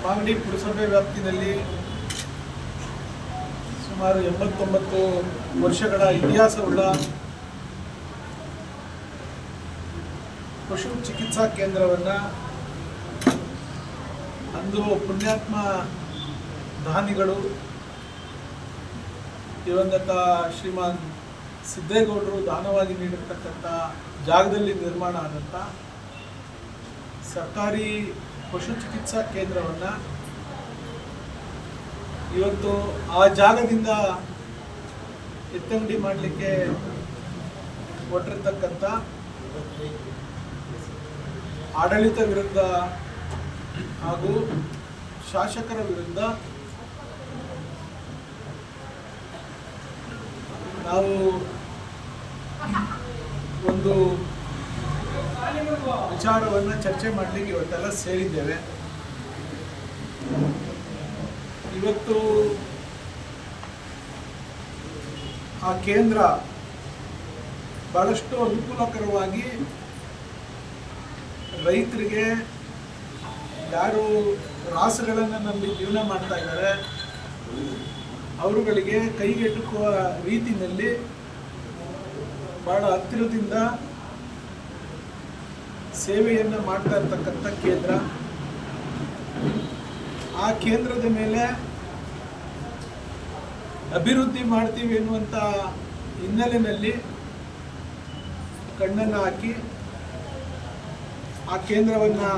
ಮಾಗಡಿ ಪುರಸಭೆ ವ್ಯಾಪ್ತಿಯಲ್ಲಿ ಸುಮಾರು 89 ವರ್ಷಗಳ ಇತಿಹಾಸವುಳ್ಳ ಪಶು ಚಿಕಿತ್ಸಾ ಕೇಂದ್ರವನ್ನು ಅಂದು ಪುಣ್ಯಾತ್ಮ ದಾನಿಗಳು ದಿವಂಗತ ಶ್ರೀಮಾನ್ ಸಿದ್ದೇಗೌಡರು ದಾನವಾಗಿ ನೀಡಿರ್ತಕ್ಕಂಥ ಜಾಗದಲ್ಲಿ ನಿರ್ಮಾಣ ಆದಂಥ ಸರ್ಕಾರಿ ಪಶು ಚಿಕಿತ್ಸಾ ಕೇಂದ್ರವನ್ನು ಇವತ್ತು ಆ ಜಾಗದಿಂದ ಎತ್ತಂಗಡಿ ಮಾಡಲಿಕ್ಕೆ ಹೊರಟಿರ್ತಕ್ಕಂಥ ಆಡಳಿತ ವಿರುದ್ಧ ಹಾಗೂ ಶಾಸಕರ ವಿರುದ್ಧ ನಾವು ಒಂದು ವಿಚಾರವನ್ನು ಚರ್ಚೆ ಮಾಡಲಿಕ್ಕೆ ಇವತ್ತೆಲ್ಲ ಸೇರಿದ್ದೇವೆ. ಇವತ್ತು ಆ ಕೇಂದ್ರ ಬಹಳಷ್ಟು ಅನುಕೂಲಕರವಾಗಿ ರೈತರಿಗೆ, ಯಾರು ರಾಸುಗಳನ್ನು ನಂಬಿ ಜೀವನ ಮಾಡ್ತಾ ಇದ್ದಾರೆ ಅವರುಗಳಿಗೆ ಕೈಗೆಟುಕುವ ರೀತಿಯಲ್ಲಿ ಬಹಳ ಹತ್ತಿರದಿಂದ ಸೇವೆಯನ್ನು ಮಾಡ್ತಾ ಇರ್ತಕ್ಕಂಥ ಕೇಂದ್ರ. ಆ ಕೇಂದ್ರದ ಮೇಲೆ ಅಭಿವೃದ್ಧಿ ಮಾಡ್ತೀವಿ ಎನ್ನುವಂಥ ಹಿನ್ನೆಲೆಯಲ್ಲಿ ಕಣ್ಣನ್ನು ಹಾಕಿ ಆ ಕೇಂದ್ರವನ್ನು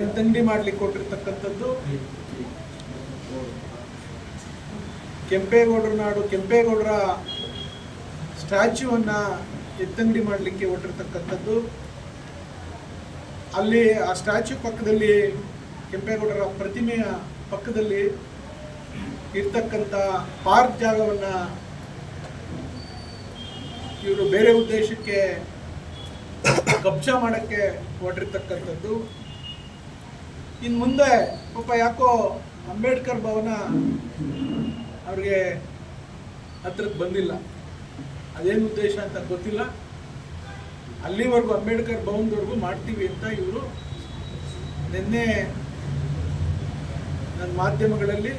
ಎತ್ತಂಗಡಿ ಮಾಡಲಿಕ್ಕೆ ಕೊಟ್ಟಿರ್ತಕ್ಕಂಥದ್ದು ಕೆಂಪೇಗೌಡರ ನಾಡು, ಕೆಂಪೇಗೌಡರ ಸ್ಟ್ಯಾಚ್ಯೂವನ್ನು ಎತ್ತಂಗಡಿ ಮಾಡಲಿಕ್ಕೆ ಹೊರಟಿರ್ತಕ್ಕಂಥದ್ದು. ಅಲ್ಲಿ ಆ ಸ್ಟ್ಯಾಚ್ಯೂ ಪಕ್ಕದಲ್ಲಿ, ಕೆಂಪೇಗೌಡರ ಪ್ರತಿಮೆಯ ಪಕ್ಕದಲ್ಲಿ ಇರ್ತಕ್ಕಂಥ ಪಾರ್ಕ್ ಜಾಗವನ್ನು ಇವರು ಬೇರೆ ಉದ್ದೇಶಕ್ಕೆ ಕಬ್ಜಾ ಮಾಡೋಕ್ಕೆ ಹೊರಟಿರ್ತಕ್ಕಂಥದ್ದು. ಇನ್ನು ಮುಂದೆ ಪಾಪ ಯಾಕೋ ಅಂಬೇಡ್ಕರ್ ಭವನ ಅವ್ರಿಗೆ ಹತ್ರಕ್ಕೆ ಬಂದಿಲ್ಲ, ಅದೇನು ಉದ್ದೇಶ ಅಂತ ಗೊತ್ತಿಲ್ಲ. ಅಲ್ಲಿವರೆಗೂ ಅಂಬೇಡ್ಕರ್ ಭವನದವರೆಗೂ ಮಾಡ್ತೀವಿ ಅಂತ ಇವರು ನಿನ್ನೆ ನನ್ನ ಮಾಧ್ಯಮಗಳಲ್ಲಿ,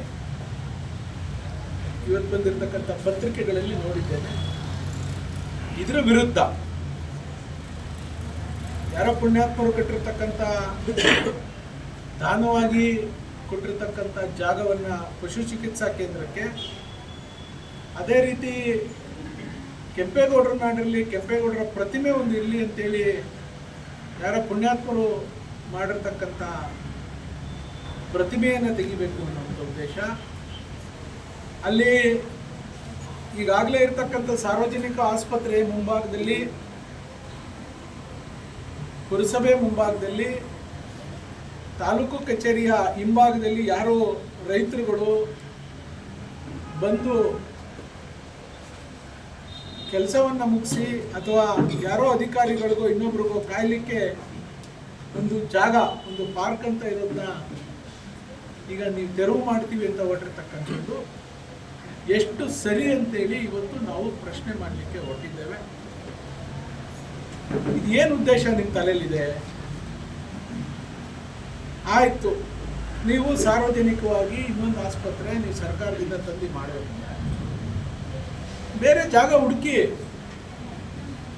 ಇವತ್ತು ಬಂದಿರತಕ್ಕಂಥ ಪತ್ರಿಕೆಗಳಲ್ಲಿ ನೋಡಿದ್ದೇನೆ. ಇದರ ವಿರುದ್ಧ ಯಾರೋ ಪುಣ್ಯಾತ್ಮರು ಕಟ್ಟಿರ್ತಕ್ಕಂಥ, ದಾನವಾಗಿ ಕೊಟ್ಟಿರ್ತಕ್ಕಂಥ ಜಾಗವನ್ನು ಪಶು ಚಿಕಿತ್ಸಾ ಕೇಂದ್ರಕ್ಕೆ, ಅದೇ ರೀತಿ ಕೆಂಪೇಗೌಡರ ನಾಡಿರಲಿ, ಕೆಂಪೇಗೌಡರ ಪ್ರತಿಮೆ ಒಂದು ಇರಲಿ ಅಂತೇಳಿ ಯಾರೋ ಪುಣ್ಯಾತ್ಮರು ಮಾಡಿರ್ತಕ್ಕಂಥ ಪ್ರತಿಮೆಯನ್ನು ತೆಗಿಬೇಕು ಅನ್ನೋಂಥ ಉದ್ದೇಶ. ಅಲ್ಲಿ ಈಗಾಗಲೇ ಇರ್ತಕ್ಕಂಥ ಸಾರ್ವಜನಿಕ ಆಸ್ಪತ್ರೆ ಮುಂಭಾಗದಲ್ಲಿ, ಪುರಸಭೆ ಮುಂಭಾಗದಲ್ಲಿ, ತಾಲೂಕು ಕಚೇರಿಯ ಹಿಂಭಾಗದಲ್ಲಿ ಯಾರೋ ರೈತರುಗಳು ಬಂದು ಕೆಲಸವನ್ನು ಮುಗಿಸಿ, ಅಥವಾ ಯಾರೋ ಅಧಿಕಾರಿಗಳಿಗೋ ಇನ್ನೊಬ್ರಿಗೋ ಕಾಯಲಿಕ್ಕೆ ಒಂದು ಜಾಗ, ಒಂದು ಪಾರ್ಕ್ ಅಂತ ಇರೋದನ್ನ ಈಗ ನೀವು ತೆರವು ಮಾಡ್ತೀವಿ ಅಂತ ಹೊರಟಿರ್ತಕ್ಕಂಥದ್ದು ಎಷ್ಟು ಸರಿ ಅಂತೇಳಿ ಇವತ್ತು ನಾವು ಪ್ರಶ್ನೆ ಮಾಡಲಿಕ್ಕೆ ಹೊರಟಿದ್ದೇವೆ. ಇದೇನು ಉದ್ದೇಶ ನಿಮ್ಮ ತಲೆಯಲ್ಲಿದೆ? ಆಯಿತು, ನೀವು ಸಾರ್ವಜನಿಕವಾಗಿ ಇನ್ನೊಂದು ಆಸ್ಪತ್ರೆ ನೀವು ಸರ್ಕಾರದಿಂದ ತಂದು ಮಾಡಬೇಕು, ಬೇರೆ ಜಾಗ ಹುಡುಕಿ.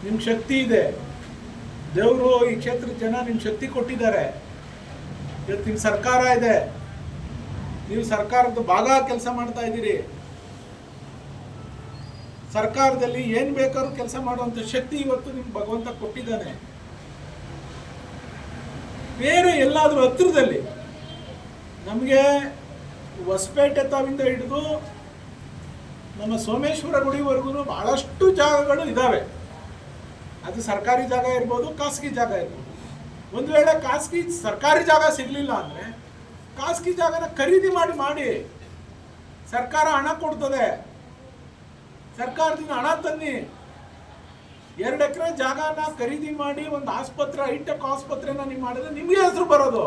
ನಿಮ್ಮ ಶಕ್ತಿ ಇದೆ, ದೇವರು ಈ ಕ್ಷೇತ್ರದ ಜನ ನಿಮ್ಮ ಶಕ್ತಿ ಕೊಟ್ಟಿದ್ದಾರೆ. ಇವತ್ತು ನಿಮ್ಮ ಸರ್ಕಾರ ಇದೆ, ನೀವು ಸರ್ಕಾರದ ಭಾಗ ಕೆಲಸ ಮಾಡ್ತಾ ಇದ್ದೀರಿ. ಸರ್ಕಾರದಲ್ಲಿ ಏನು ಬೇಕಾದ್ರೂ ಕೆಲಸ ಮಾಡುವಂಥ ಶಕ್ತಿ ಇವತ್ತು ನಿಮ್ಗೆ ಭಗವಂತ ಕೊಟ್ಟಿದ್ದಾನೆ. ಬೇರೆ ಎಲ್ಲಾದರೂ ಹತ್ತಿರದಲ್ಲಿ, ನಮಗೆ ಹೊಸಪೇಟೆ ತಾವಿಂದ ಹಿಡಿದು ನಮ್ಮ ಸೋಮೇಶ್ವರ ಗುಡಿವರೆಗೂ ಬಹಳಷ್ಟು ಜಾಗಗಳು ಇದ್ದಾವೆ. ಅದು ಸರ್ಕಾರಿ ಜಾಗ ಇರ್ಬೋದು, ಖಾಸಗಿ ಜಾಗ ಇರ್ಬೋದು. ಒಂದು ವೇಳೆ ಸರ್ಕಾರಿ ಜಾಗ ಸಿಗಲಿಲ್ಲ ಅಂದರೆ ಖಾಸಗಿ ಜಾಗನ ಖರೀದಿ ಮಾಡಿ ಸರ್ಕಾರ ಹಣ ಕೊಡ್ತದೆ. ಸರ್ಕಾರದಿಂದ ಹಣ ತನ್ನಿ, 2 ಎಕರೆ ಜಾಗನ ಖರೀದಿ ಮಾಡಿ ಒಂದು ಆಸ್ಪತ್ರೆ, ಹೈಟೆಕ್ ಆಸ್ಪತ್ರೆನ ನೀವು ಮಾಡಿದ್ರೆ ನಿಮಗೆ ಹೆಸರು ಬರೋದು.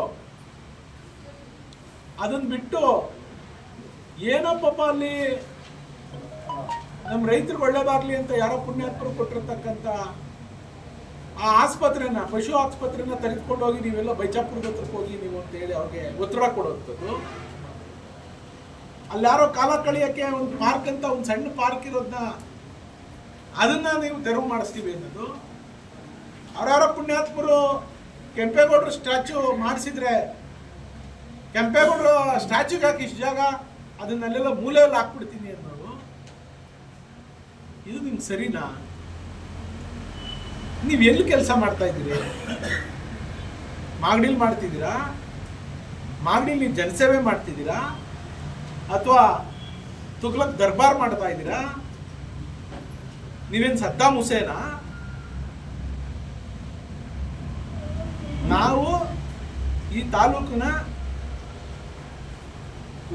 ಅದನ್ನು ಬಿಟ್ಟು ಏನೋ ಪಾಪ ಅಲ್ಲಿ ನಮ್ಮ ರೈತರಿಗೆ ಒಳ್ಳೇದಾಗಲಿ ಅಂತ ಯಾರೋ ಪುಣ್ಯಾತ್ಮರು ಕೊಟ್ಟಿರ್ತಕ್ಕಂಥ ಆ ಆಸ್ಪತ್ರೆನ, ಪಶು ಆಸ್ಪತ್ರೆನ ತೆಗೆದುಕೊಂಡು ಹೋಗಿ ನೀವೆಲ್ಲ ಬೈಜಾಪುರದ ಹತ್ರಕ್ಕೆ ಹೋಗಿ ನೀವು ಅಂತ ಹೇಳಿ ಅವ್ರಿಗೆ ಒತ್ತಡ ಕೊಡುವಂಥದ್ದು. ಅಲ್ಲಾರೋ ಕಾಲ ಕಳಿಯೋಕ್ಕೆ ಒಂದು ಪಾರ್ಕ್ ಅಂತ ಒಂದು ಸಣ್ಣ ಪಾರ್ಕ್ ಇರೋದನ್ನ ಅದನ್ನ ನೀವು ತೆರವು ಮಾಡಿಸ್ತೀವಿ ಅನ್ನೋದು. ಅವರಾರೋ ಪುಣ್ಯಾತ್ಮರು ಕೆಂಪೇಗೌಡರು ಸ್ಟ್ಯಾಚ್ಯೂ ಮಾಡಿಸಿದ್ರೆ ಕೆಂಪೇಗೌಡರು ಸ್ಟ್ಯಾಚ್ಯೂಗೆ ಹಾಕಿ ಇಷ್ಟು ಜಾಗ ಅದನ್ನೆಲ್ಲ ಮೂಲೆಯಲ್ಲಿ ಹಾಕ್ಬಿಡ್ತೀನಿ ಅನ್ನೋದು, ಇದು ನಿಮ್ಗೆ ಸರಿನಾ? ನೀವು ಎಲ್ಲಿ ಕೆಲಸ ಮಾಡ್ತಾ ಇದ್ದೀರಿ? ಮಾಗಡಿಲಿ ಮಾಡ್ತಿದ್ದೀರಾ? ಮಾಗಡಿಲಿ ನೀವು ಜನಸೇವೆ ಮಾಡ್ತಿದ್ದೀರಾ ಅಥವಾ ತುಗ್ಲಕ್ ದರ್ಬಾರ್ ಮಾಡ್ತಾ ಇದ್ದೀರಾ? ನೀವೇನು ಸದ್ದಾಂ ಹುಸೇನಾ? ನಾವು ಈ ತಾಲೂಕಿನ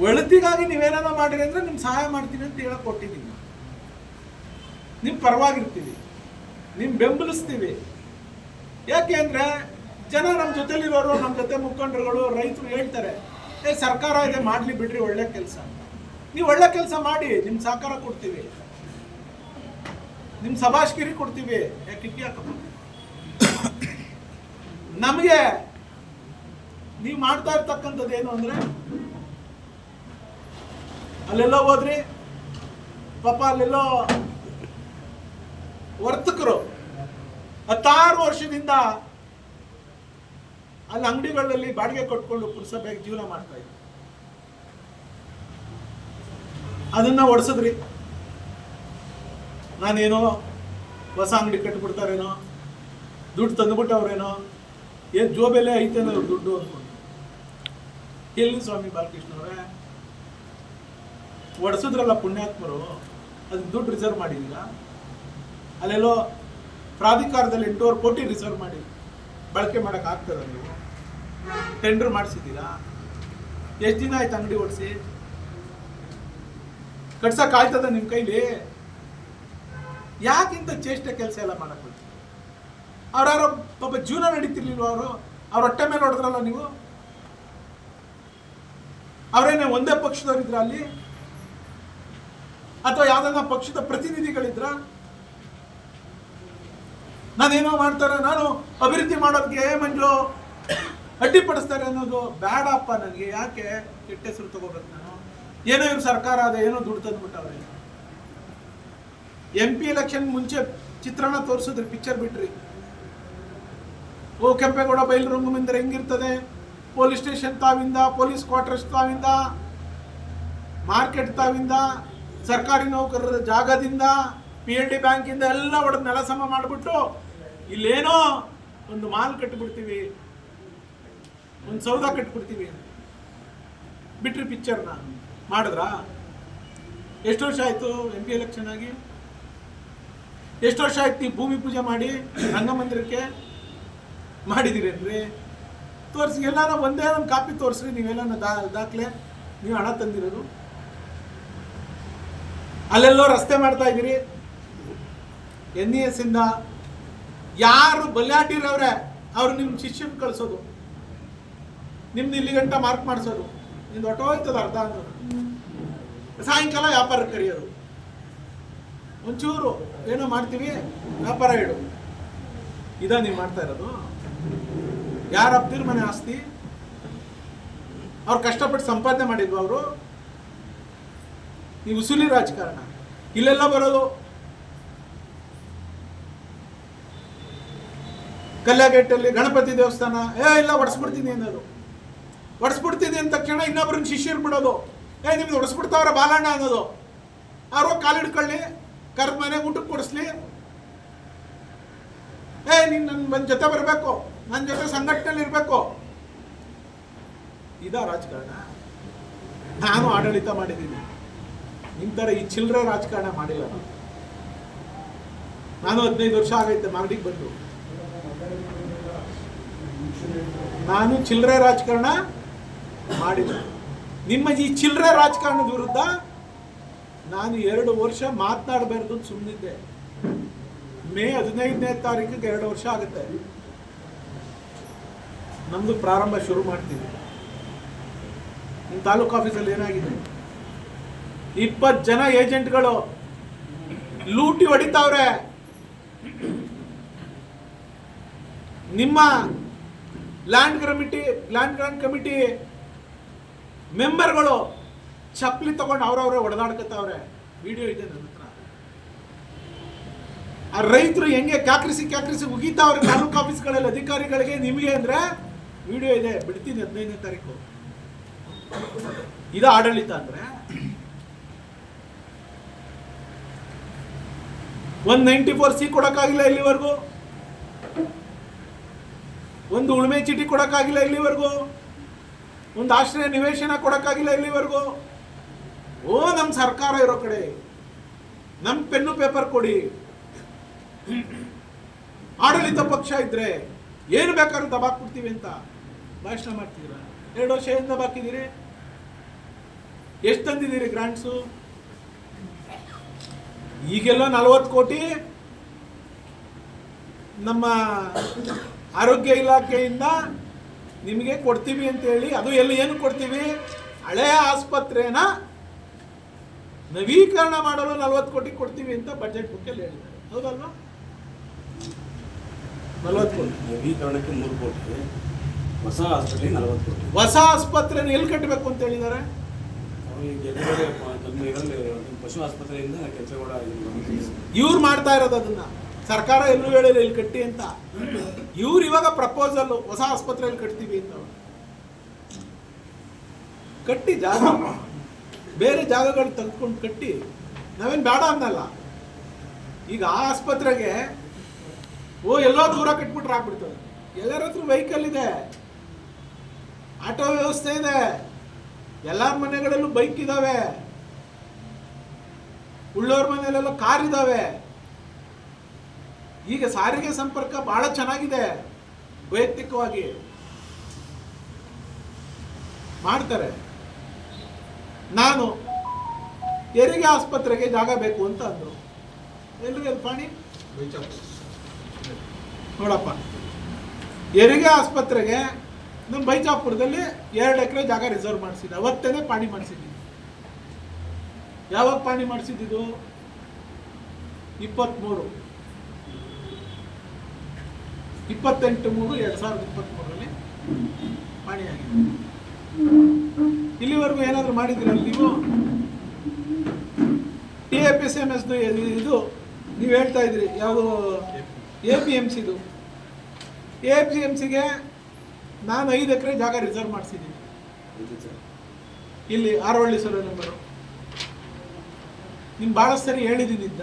ಒಳತಿಗಾಗಿ ನೀವೇನಾರ ಮಾಡಿರಿ ಅಂದ್ರೆ ನಿಮ್ಗೆ ಸಹಾಯ ಮಾಡ್ತೀವಿ ಅಂತ ಹೇಳಕ್ ಕೊಟ್ಟಿದ್ದೀವಿ. ನಿಮ್ ಪರವಾಗಿರ್ತೀವಿ, ನಿಮ್ ಬೆಂಬಲಿಸ್ತೀವಿ. ಯಾಕೆ ಅಂದ್ರೆ ಜನ ನಮ್ಮ ಜೊತೆಲಿರೋರು, ನಮ್ಮ ಜೊತೆ ಮುಖಂಡರುಗಳು, ರೈತರು ಹೇಳ್ತಾರೆ, ಸರ್ಕಾರ ಇದೆ ಮಾಡ್ಲಿ ಬಿಡ್ರಿ ಒಳ್ಳೆ ಕೆಲಸ. ನೀವು ಒಳ್ಳೆ ಕೆಲಸ ಮಾಡಿ, ನಿಮ್ ಸಹಕಾರ ಕೊಡ್ತೀವಿ, ನಿಮ್ ಸಭಾಷ್ಗಿರಿ ಕೊಡ್ತೀವಿ. ಕಿಟ್ಟಿ ಹಾಕಪ್ಪ. ನಮಗೆ ನೀವು ಮಾಡ್ತಾ ಇರ್ತಕ್ಕಂಥದ್ದು ಏನು ಅಂದ್ರೆ, ಅಲ್ಲೆಲ್ಲೋ ಹೋದ್ರಿ ಪಾಪ, ಅಲ್ಲೆಲ್ಲೋ ವರ್ತಕರು 16 ವರ್ಷದಿಂದ ಅಲ್ಲಿ ಅಂಗಡಿಗಳಲ್ಲಿ ಬಾಡಿಗೆ ಕೊಟ್ಕೊಂಡು ಪುರಸಭೆಗೆ ಜೀವನ ಮಾಡ್ತಾ ಇದ್ರು. ಅದನ್ನ ಒಡಿಸಿದ್ರಿ. ನಾನೇನೋ ಹೊಸ ಅಂಗಡಿ ಕಟ್ಟಿಬಿಡ್ತಾರೇನೋ, ದುಡ್ಡು ತಂದುಬಿಟ್ಟವ್ರೇನೋ, ಏನು ಜೋಬೆಲೆ ಐತೇನೋ ದುಡ್ಡು ಅಂದ್ಕೊಂಡು. ಎಲ್ಲಿ ಸ್ವಾಮಿ ಬಾಲಕೃಷ್ಣ ಅವರೇ ಒಡಿಸಿದ್ರಲ್ಲ ಪುಣ್ಯಾತ್ಮರು, ಅದಕ್ಕೆ ದುಡ್ಡು ರಿಸರ್ವ್ ಮಾಡಿಲ್ಲ. ಅಲ್ಲೆಲ್ಲೋ ಪ್ರಾಧಿಕಾರದಲ್ಲಿ 8.5 ಕೋಟಿ ರಿಸರ್ವ್ ಮಾಡಿ ಬಳಕೆ ಮಾಡಕ್ ಆಗ್ತದ? ನೀವು ಟೆಂಡರ್ ಮಾಡಿಸಿದ್ದೀರಾ? ಎಷ್ಟು ದಿನ ಆಯ್ತು ಅಂಗಡಿ ಓಡಿಸಿ? ಕಟ್ಸಕ್ ಆಯ್ತದ ನಿಮ್ ಕೈಲಿ? ಯಾಕಿಂತ ಚೇಷ್ಟೆ ಕೆಲಸ ಎಲ್ಲ ಮಾಡಕ್ ಹೋಗ್ತೀವಿ? ಅವ್ರಾರೋ ಪಾಪ ಜೀವನ ನಡೀತಿರ್ಲಿಲ್ವ? ಅವ್ರ ಹೊಟ್ಟೆ ಮೇಲೆ ಹೊಡೆದ್ರಲ್ಲ ನೀವು? ಅವರೇನೆ ಒಂದೇ ಪಕ್ಷದವರಿದ್ರ ಅಲ್ಲಿ, ಅಥವಾ ಯಾವ್ದನ್ನ ಪಕ್ಷದ ಪ್ರತಿನಿಧಿಗಳಿದ್ರ? ನಾನೇನೋ ಮಾಡ್ತಾರೆ, ನಾನು ಅಭಿವೃದ್ಧಿ ಮಾಡೋದಕ್ಕೆ ಮಂಜು ಅಡ್ಡಿಪಡಿಸ್ತಾರೆ ಅನ್ನೋದು ಬೇಡಪ್ಪ ನನಗೆ. ಯಾಕೆ ಕೆಟ್ಟ ಹೆಸರು ತಗೋಬೇಕು ನಾನು? ಏನೋ ಇವ್ರು ಸರ್ಕಾರ ಅದ, ಏನೋ ದುಡ್ಡು ತಂದ್ಬಿಟ್ಟವ್ರೆ. MP ಎಲೆಕ್ಷನ್ ಮುಂಚೆ ಚಿತ್ರಣ ತೋರಿಸಿದ್ರಿ, ಪಿಕ್ಚರ್ ಬಿಟ್ರಿ. ಓ ಕೆಂಪೇಗೌಡ ಬಯಲು ರಂಗಮಂದಿರ ಹೆಂಗಿರ್ತದೆ, ಪೊಲೀಸ್ ಸ್ಟೇಷನ್ ತಾವಿಂದ, ಪೊಲೀಸ್ ಕ್ವಾರ್ಟರ್ಸ್ ತಾವಿಂದ, ಮಾರ್ಕೆಟ್ ತಾವಿಂದ, ಸರ್ಕಾರಿ ನೌಕರರ ಜಾಗದಿಂದ, PLD ಬ್ಯಾಂಕಿಂದ ಎಲ್ಲ ಹೊಡೆದು ನೆಲ ಸಮ ಮಾಡಿಬಿಟ್ಟು ಇಲ್ಲೇನೋ ಒಂದು ಮಾಲ್ ಕಟ್ಟಿಬಿಡ್ತೀವಿ, ಒಂದು ಸೌಧ ಕಟ್ಟಿಬಿಡ್ತೀವಿ ಬಿಟ್ರಿ. ಪಿಕ್ಚರ್ನ ಮಾಡಿದ್ರ? ಎಷ್ಟು ವರ್ಷ ಆಯ್ತು MP ಎಲೆಕ್ಷನ್ ಆಗಿ? ಎಷ್ಟು ವರ್ಷ ಆಯ್ತು ನೀವು ಭೂಮಿ ಪೂಜೆ ಮಾಡಿ ರಂಗಮಂದಿರಕ್ಕೆ ಮಾಡಿದಿರೇನ್ರಿ? ತೋರಿಸಿ, ಎಲ್ಲಾನ ಒಂದೇ ಒಂದು ಕಾಪಿ ತೋರಿಸ್ರಿ. ನೀವೆಲ್ಲ ದಾಖಲೆ, ನೀವು ಹಣ ತಂದಿರೋದು. ಅಲ್ಲೆಲ್ಲೋ ರಸ್ತೆ ಮಾಡ್ತಾ ಇದ್ದೀರಿ. NES ಇಂದ ಯಾರು ಬಲ್ಯಾಟಿರವ್ರೆ ಅವ್ರು ನಿಮ್ಮ ಶಿಷ್ಯನ ಕಳಿಸೋದು, ನಿಮ್ದು ಇಲ್ಲಿ ಗಂಟ ಮಾರ್ಕ್ ಮಾಡಿಸೋದು, ನಿಮ್ದು ಹೊಟ್ಟೋಯ್ತದ ಅರ್ಧ ಅನ್ನೋದು. ಸಾಯಂಕಾಲ ವ್ಯಾಪಾರ ಕರೆಯೋದು, ಒಂಚೂರು ಏನೋ ಮಾಡ್ತೀವಿ, ವ್ಯಾಪಾರ ಇಡು. ಇದ ನೀವು ಮಾಡ್ತಾ ಇರೋದು? ಯಾರು ಅಪ್ತಿರ್ ಮನೆ ಆಸ್ತಿ? ಅವ್ರು ಕಷ್ಟಪಟ್ಟು ಸಂಪಾದನೆ ಮಾಡಿದ್ವು ಅವರು? ನೀವು ಉಸುಲಿ ರಾಜಕಾರಣ. ಇಲ್ಲೆಲ್ಲ ಬರೋದು ಕಲ್ಯಾಗೇಟಲ್ಲಿ ಗಣಪತಿ ದೇವಸ್ಥಾನ, ಇಲ್ಲ ಒಡಿಸ್ಬಿಡ್ತೀನಿ ಅನ್ನೋದು. ಒಡಿಸ್ಬಿಡ್ತೀನಿ ಅಂದ ತಕ್ಷಣ ಇನ್ನೊಬ್ರನ್ನ ಶಿಷ್ಯರು ಬಿಡೋದು, ನಿಮ್ದು ಒಡಿಸ್ಬಿಡ್ತಾವ್ರ ಬಾಲಣ್ಣ ಅನ್ನೋದು. ಅವ್ರು ಕಾಲಿಡ್ಕೊಳ್ಳಿ, ಕರೆದ ಮನೆಗೆ ಊಟಕ್ಕೆ ಕೊಡಿಸ್ಲಿ, ನೀನು ನನ್ನ ಜೊತೆ ಬರಬೇಕು, ನನ್ನ ಜೊತೆ ಸಂಘಟನೆಯಲ್ಲಿ ಇರಬೇಕು. ಇದಾ ರಾಜಕಾರಣ? ನಾನು ಆಡಳಿತ ಮಾಡಿದ್ದೀನಿ, ನಿಮ್ಮ ಥರ ಈ ಚಿಲ್ಲರೆ ರಾಜಕಾರಣ ಮಾಡಿಲ್ಲ. ನಾನು 15 ವರ್ಷ ಆಗೈತೆ ಮಾಗಡಿಗೆ ಬಂದು. ನಾನು ಚಿಲ್ಲರೆ ರಾಜಕಾರಣ ಮಾಡಿಲ್ಲ. ನಿಮ್ಮ ಈ ಚಿಲ್ಲರೆ ರಾಜಕಾರಣದ ವಿರುದ್ಧ ನಾನು 2 ವರ್ಷ ಮಾತನಾಡಬಾರ್ದು ಸುಮ್ಮನಿದ್ದೆ. ಮೇ 15ನೇ ತಾರೀಕಿಗೆ 2 ವರ್ಷ ಆಗುತ್ತೆ. ನಮ್ದು ಪ್ರಾರಂಭ ಶುರು ಮಾಡ್ತೀವಿ. ನಿಮ್ಮ ತಾಲೂಕು ಆಫೀಸಲ್ಲಿ ಏನಾಗಿದೆ? 20 ಜನ ಏಜೆಂಟ್ಗಳು ಲೂಟಿ ಹೊಡಿತಾವ್ರೆ. ನಿಮ್ಮ ಲ್ಯಾಂಡ್ ಗ್ರಾಂಟ್ ಕಮಿಟಿ ಮೆಂಬರ್ಗಳು ಚಪ್ಪಲಿ ತಗೊಂಡು ಅವ್ರವ್ರೆ ಹೊಡೆದಾಡ್ಕತ್ತವ್ರೆ. ವಿಡಿಯೋ ಇದೆ ನನ್ನ ಹತ್ರ. ಆ ರೈತರು ಹೆಂಗೆ ಕ್ಯಾಕ್ರಿಸಿ ಉಗಿತಾವ್ರೆ ತಾಲೂಕು ಆಫೀಸ್ಗಳಲ್ಲಿ ಅಧಿಕಾರಿಗಳಿಗೆ, ನಿಮಗೆ ಅಂದ್ರೆ ವಿಡಿಯೋ ಇದೆ, ಬಿಡ್ತೀನಿ 15ನೇ ತಾರೀಕು. ಇದು ಆಡಳಿತ ಅಂದ್ರೆ. 194C ಕೊಡಕ್ಕಾಗಿಲ್ಲ ಇಲ್ಲಿವರೆಗೂ, ಒಂದು ಉಳುಮೆ ಚೀಟಿ ಕೊಡಕ್ಕಾಗಿಲ್ಲ ಇಲ್ಲಿವರೆಗೂ, ಒಂದು ಆಶ್ರಯ ನಿವೇಶನ ಕೊಡಕ್ಕಾಗಿಲ್ಲ ಇಲ್ಲಿವರೆಗೂ. ನಮ್ಮ ಸರ್ಕಾರ ಇರೋ ಕಡೆ ನಮ್ ಪೆನ್ನು ಪೇಪರ್ ಕೊಡಿ. ಆಡಳಿತ ಪಕ್ಷ ಇದ್ರೆ ಏನು ಬೇಕಾದ್ರೂ ದಬಾಕ್ಬಿಡ್ತೀವಿ ಅಂತ ಭಾಷಣ ಮಾಡ್ತಿದ್ದೀರಾ. 2 ವರ್ಷ ಏನ್ ದಬಾಕಿದ್ದೀರಿ? ಎಷ್ಟು ತಂದಿದ್ದೀರಿ ಗ್ರಾಂಟ್ಸು? ಈಗೆಲ್ಲ 40 ಕೋಟಿ ನಮ್ಮ ಆರೋಗ್ಯ ಇಲಾಖೆಯಿಂದ ನಿಮಗೆ ಕೊಡ್ತೀವಿ ಅಂತ ಹೇಳಿ, ಅದು ಏನು ಕೊಡ್ತೀವಿ? ಹಳೆಯ ಆಸ್ಪತ್ರೆನ ನವೀಕರಣ ಮಾಡಲು 40 ಕೋಟಿ ಕೊಡ್ತೀವಿ ಅಂತ ಬಜೆಟ್ ಬುಕ್ಕಲ್ಲಿ ಹೇಳಿದ್ದಾರೆ. ಹೌದಲ್ವಾ? 40 ಕೋಟಿ ನವೀಕರಣಕ್ಕೆ 3 ಕೋಟಿ, ಹೊಸ ಆಸ್ಪತ್ರೆ 40 ಕೋಟಿ. ಹೊಸ ಆಸ್ಪತ್ರೆನ ಎಲ್ಲಿ ಕಟ್ಟಬೇಕು ಅಂತ ಹೇಳಿದ್ದಾರೆ? ಪಶು ಆಸ್ಪತ್ರೆಯಿಂದ ಕೆಲಸಗಳ ಇವ್ರು ಮಾಡ್ತಾ ಇರೋದು ಅದನ್ನ. ಸರ್ಕಾರ ಎಲ್ಲೂ ಹೇಳಿಲ್ಲ ಇಲ್ಲಿ ಕಟ್ಟಿ ಅಂತ. ಇವ್ರು ಇವಾಗ ಪ್ರಪೋಸಲ್ ಹೊಸ ಆಸ್ಪತ್ರೆಯಲ್ಲಿ ಕಟ್ತೀವಿ ಅಂತ. ಕಟ್ಟಿ ಜಾಗ, ಬೇರೆ ಜಾಗಗಳು ತೆಗೆದುಕೊಂಡು ಕಟ್ಟಿ, ನಾವೇನು ಬೇಡ ಅನ್ನಲ್ಲ. ಈಗ ಆ ಆಸ್ಪತ್ರೆಗೆ ಎಲ್ಲೋ ದೂರ ಕಟ್ಬಿಟ್ರೆ ಆಗ್ಬಿಡ್ತದೆ. ಎಲ್ಲರ ಹತ್ರ ವೆಹಿಕಲ್ ಇದೆ, ಆಟೋ ವ್ಯವಸ್ಥೆ ಇದೆ, ಎಲ್ಲರ ಮನೆಗಳಲ್ಲೂ ಬೈಕ್ ಇದಾವೆ, ಉಳ್ಳೋರ್ ಮನೆಯಲ್ಲೆಲ್ಲ ಕಾರ್ ಇದಾವೆ. ಈಗ ಸಾರಿಗೆ ಸಂಪರ್ಕ ಬಹಳ ಚೆನ್ನಾಗಿದೆ. ವೈಯಕ್ತಿಕವಾಗಿ ಮಾಡ್ತಾರೆ. ನಾನು ಹೆರಿಗೆ ಆಸ್ಪತ್ರೆಗೆ ಜಾಗ ಬೇಕು ಅಂತ ಅಂದ್ರು. ಎಲ್ಲಿಗೆ ಪಾಣಿ ನೋಡಪ್ಪ, ಹೆರಿಗೆ ಆಸ್ಪತ್ರೆಗೆ ನಮ್ಮ ಬೈಚಾಪುರದಲ್ಲಿ 2 ಎಕರೆ ಜಾಗ ರಿಸರ್ವ್ ಮಾಡಿಸಿದ್ದೆ. ಅವತ್ತೇನೆ ಪಾಣಿ ಮಾಡಿಸಿದ್ದೀನಿ. ಯಾವಾಗ ಪಾಣಿ ಮಾಡಿಸಿದ್ದು? 28/3/2023 ಪಾಣಿ ಆಗಿದೆ. ಇಲ್ಲಿವರೆಗೂ ಏನಾದರೂ ಮಾಡಿದ್ದೀರಲ್ಲ ನೀವು? TAPCMS ಇದು ನೀವು ಹೇಳ್ತಾ ಇದ್ರಿ, ಯಾವುದು APMCದು. APMCಗೆ ನಾನು 5 ಎಕರೆ ಜಾಗ ರಿಸರ್ವ್ ಮಾಡಿಸಿದ್ದೀನಿ. ಇಲ್ಲಿ ಆರವಳ್ಳಿ ಸರ್ ನಂಬರು. ನಿಮ್ಗೆ ಭಾಳ ಸರಿ ಹೇಳಿದ್ದೀನಿ ಇದ್ದ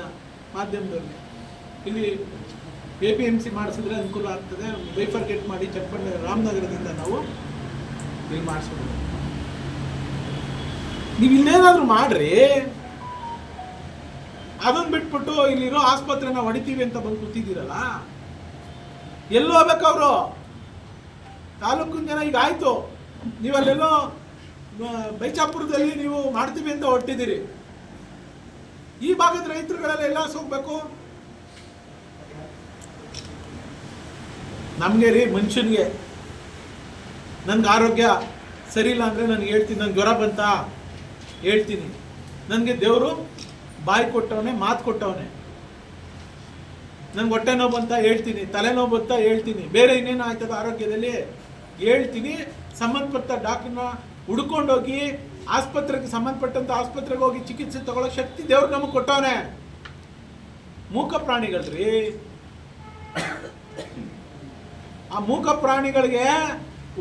ಮಾಧ್ಯಮದಲ್ಲಿ. ಇಲ್ಲಿ APMC ಮಾಡಿಸಿದ್ರೆ ಅನುಕೂಲ ಆಗ್ತದೆ. ಬೈಫರ್ಗೇಟ್ ಮಾಡಿ ಚಪ್ಪಂಡ ರಾಮನಗರದಿಂದ ನಾವು ಇಲ್ಲಿ ಮಾಡಿಸ್ಬೋದು. ನೀವು ಇಲ್ಲೇನಾದ್ರೂ ಮಾಡ್ರಿ. ಅದನ್ನು ಬಿಟ್ಬಿಟ್ಟು ಇಲ್ಲಿರೋ ಆಸ್ಪತ್ರೆನ ಹೊಡಿತೀವಿ ಅಂತ ಬಂದು ಕೂತಿದ್ದೀರಲ್ಲ, ಎಲ್ಲೋ ಹೋಗ್ಬೇಕು ಅವರು. ತಾಲೂಕಿನ ಜನ ಈಗ ಆಯ್ತು, ನೀವಲ್ಲೆಲ್ಲೋ ಬೈಚಾಪುರದಲ್ಲಿ ನೀವು ಮಾಡ್ತೀವಿ ಅಂತ ಹೊರಟಿದ್ದೀರಿ. ಈ ಭಾಗದ ರೈತರುಗಳೆಲ್ಲ ಎಲ್ಲ ಹೋಗ್ಬೇಕು. ನಮಗೆ ರೀ, ಮನುಷ್ಯನಿಗೆ ನನ್ಗೆ ಆರೋಗ್ಯ ಸರಿ ಇಲ್ಲ ಅಂದರೆ ನನಗೆ ಹೇಳ್ತೀನಿ. ನಂಗೆ ಜ್ವರ ಬಂತ ಹೇಳ್ತೀನಿ. ನನಗೆ ದೇವರು ಬಾಯಿ ಕೊಟ್ಟವನೇ, ಮಾತು ಕೊಟ್ಟವನೇ. ನಂಗೆ ಹೊಟ್ಟೆ ನೋವು ಬಂತ ಹೇಳ್ತೀನಿ, ತಲೆನೋವು ಬಂತ ಹೇಳ್ತೀನಿ, ಬೇರೆ ಇನ್ನೇನು ಆಯ್ತದ ಆರೋಗ್ಯದಲ್ಲಿ ಹೇಳ್ತೀನಿ. ಸಂಬಂಧಪಟ್ಟ ಡಾಕ್ಟರ್ನ ಹುಡ್ಕೊಂಡೋಗಿ ಆಸ್ಪತ್ರೆಗೆ ಸಂಬಂಧಪಟ್ಟಂತ ಆಸ್ಪತ್ರೆಗೆ ಹೋಗಿ ಚಿಕಿತ್ಸೆ ತಗೊಳ್ಳೋ ಶಕ್ತಿ ದೇವ್ರು ನಮಗೆ ಕೊಟ್ಟವನೇ. ಮೂಕ ಪ್ರಾಣಿಗಳ್ರಿ, ಆ ಮೂಕ ಪ್ರಾಣಿಗಳಿಗೆ